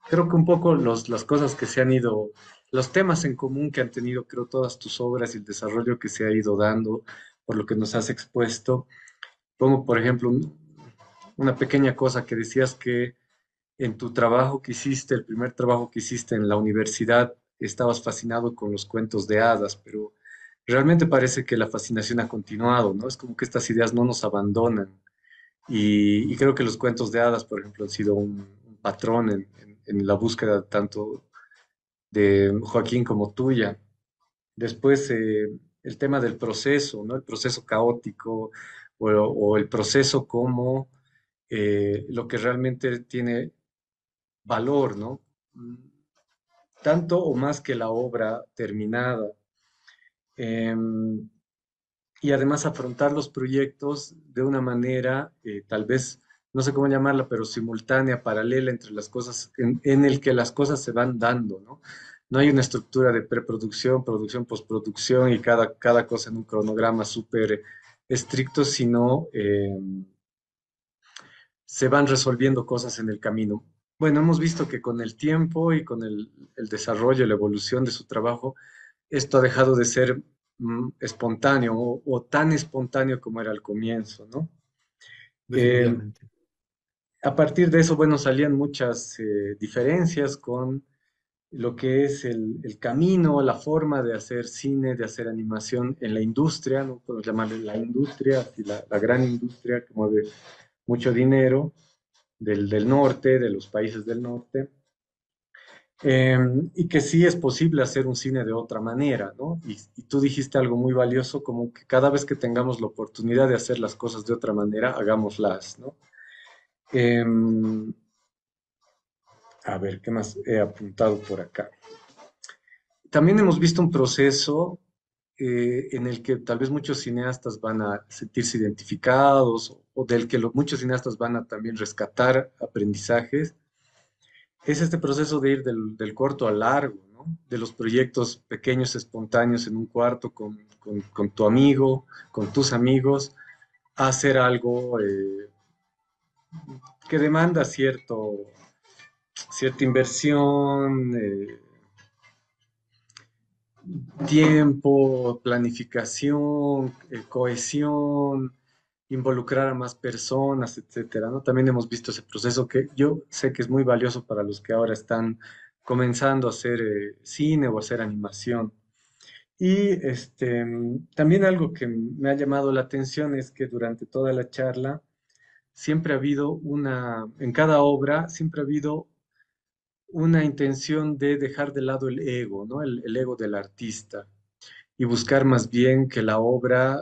creo que un poco las cosas que se han ido, los temas en común que han tenido, creo, todas tus obras y el desarrollo que se ha ido dando, por lo que nos has expuesto. Pongo, por ejemplo, una pequeña cosa que decías que en tu trabajo que hiciste, el primer trabajo que hiciste en la universidad, estabas fascinado con los cuentos de hadas, pero realmente parece que la fascinación ha continuado, ¿no? Es como que estas ideas no nos abandonan. Y creo que los cuentos de hadas, por ejemplo, han sido un patrón en la búsqueda tanto de Joaquín como tuya. Después, el tema del proceso, ¿no? El proceso caótico o el proceso como lo que realmente tiene valor, ¿no? Tanto o más que la obra terminada. Em, y además afrontar los proyectos de una manera, tal vez, no sé cómo llamarla, pero simultánea, paralela entre las cosas, en el que las cosas se van dando, ¿no? No hay una estructura de preproducción, producción, postproducción y cada cosa en un cronograma súper estricto, sino se van resolviendo cosas en el camino. Bueno, hemos visto que con el tiempo y con el desarrollo, la evolución de su trabajo, esto ha dejado de ser espontáneo o tan espontáneo como era al comienzo, ¿no? Eh, Definitivamente. a partir de eso, bueno, salían muchas diferencias con lo que es el camino, la forma de hacer cine, de hacer animación en la industria, ¿no? Podemos llamarle la industria, así la gran industria que mueve mucho dinero del norte, de los países del norte. Eh, y que sí es posible hacer un cine de otra manera, ¿no? Y tú dijiste algo muy valioso, como que cada vez que tengamos la oportunidad de hacer las cosas de otra manera, hagámoslas, ¿no? Eh, a ver, ¿qué más he apuntado por acá? También hemos visto un proceso en el que tal vez muchos cineastas van a sentirse identificados o del que muchos cineastas van a también rescatar aprendizajes. Es este proceso de ir del corto al largo, ¿no? De los proyectos pequeños, espontáneos en un cuarto con tu amigo, con tus amigos, a hacer algo que demanda cierta inversión, tiempo, planificación, cohesión, involucrar a más personas, etcétera, ¿no? También hemos visto ese proceso que yo sé que es muy valioso para los que ahora están comenzando a hacer cine o a hacer animación. Y también algo que me ha llamado la atención es que durante toda la charla siempre ha habido en cada obra, siempre ha habido una intención de dejar de lado el ego, ¿no? El ego del artista y buscar más bien que la obra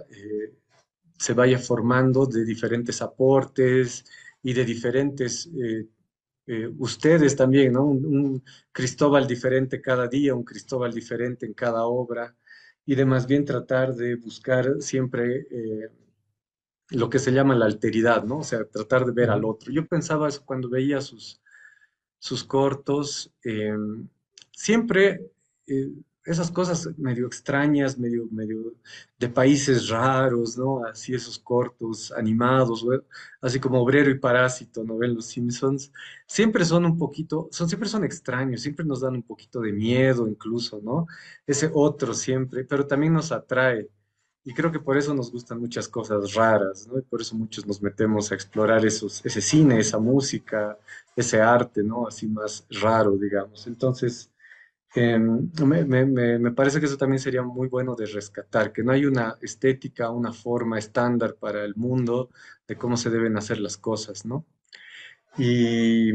se vaya formando de diferentes aportes y de diferentes, ustedes también, ¿no? Un Cristóbal diferente cada día, un Cristóbal diferente en cada obra y de más bien tratar de buscar siempre lo que se llama la alteridad, ¿no? O sea, tratar de ver al Ujú. otro. Yo pensaba eso cuando veía sus cortos, siempre esas cosas medio extrañas, medio de países raros, ¿no? Así esos cortos animados, así como Obrero y Parásito, ¿no? Ven Los Simpsons, siempre son un poquito, siempre son extraños, siempre nos dan un poquito de miedo incluso, ¿no? Ese otro siempre, pero también nos atrae. Y creo que por eso nos gustan muchas cosas raras, ¿no? Y por eso muchos nos metemos a explorar ese cine, esa música, ese arte, ¿no? Así más raro, digamos. Entonces, me parece que eso también sería muy bueno de rescatar, que no hay una estética, una forma estándar para el mundo de cómo se deben hacer las cosas, ¿no? Y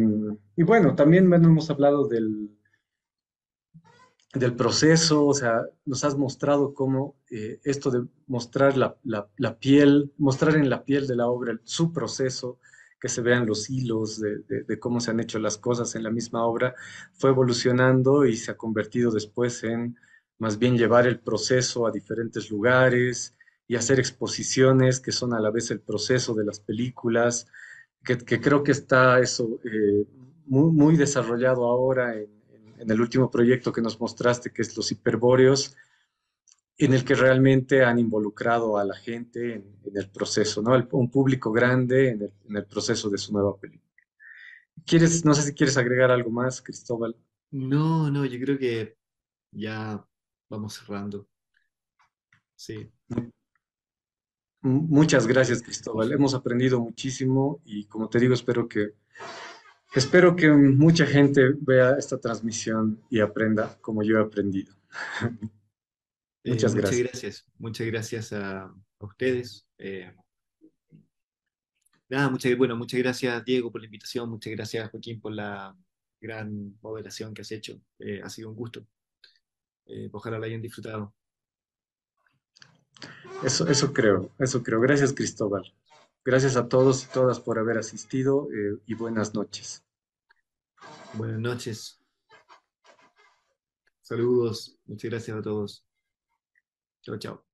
bueno, también bueno, hemos hablado del proceso, o sea, nos has mostrado cómo esto de mostrar la piel, mostrar en la piel de la obra su proceso, que se vean los hilos de cómo se han hecho las cosas en la misma obra, fue evolucionando y se ha convertido después en más bien llevar el proceso a diferentes lugares y hacer exposiciones que son a la vez el proceso de las películas, que creo que está eso muy desarrollado ahora en el último proyecto que nos mostraste, que es Los Hiperbóreos, en el que realmente han involucrado a la gente en el proceso, ¿no? Un público grande en el proceso de su nueva película. ¿Quieres, no sé si quieres agregar algo más, Cristóbal? No, no, yo creo que ya vamos cerrando. Sí. Muchas gracias, Cristóbal. Hemos aprendido muchísimo y como te digo, espero que mucha gente vea esta transmisión y aprenda como yo he aprendido. Muchas gracias. Muchas gracias a ustedes. Nada, muchas gracias Diego por la invitación, muchas gracias Joaquín por la gran moderación que has hecho. Ha sido un gusto. Ojalá la hayan disfrutado. Eso creo, eso creo. Gracias, Cristóbal. Gracias a todos y todas por haber asistido y buenas noches. Buenas noches. Saludos. Muchas gracias a todos. Chao, chao.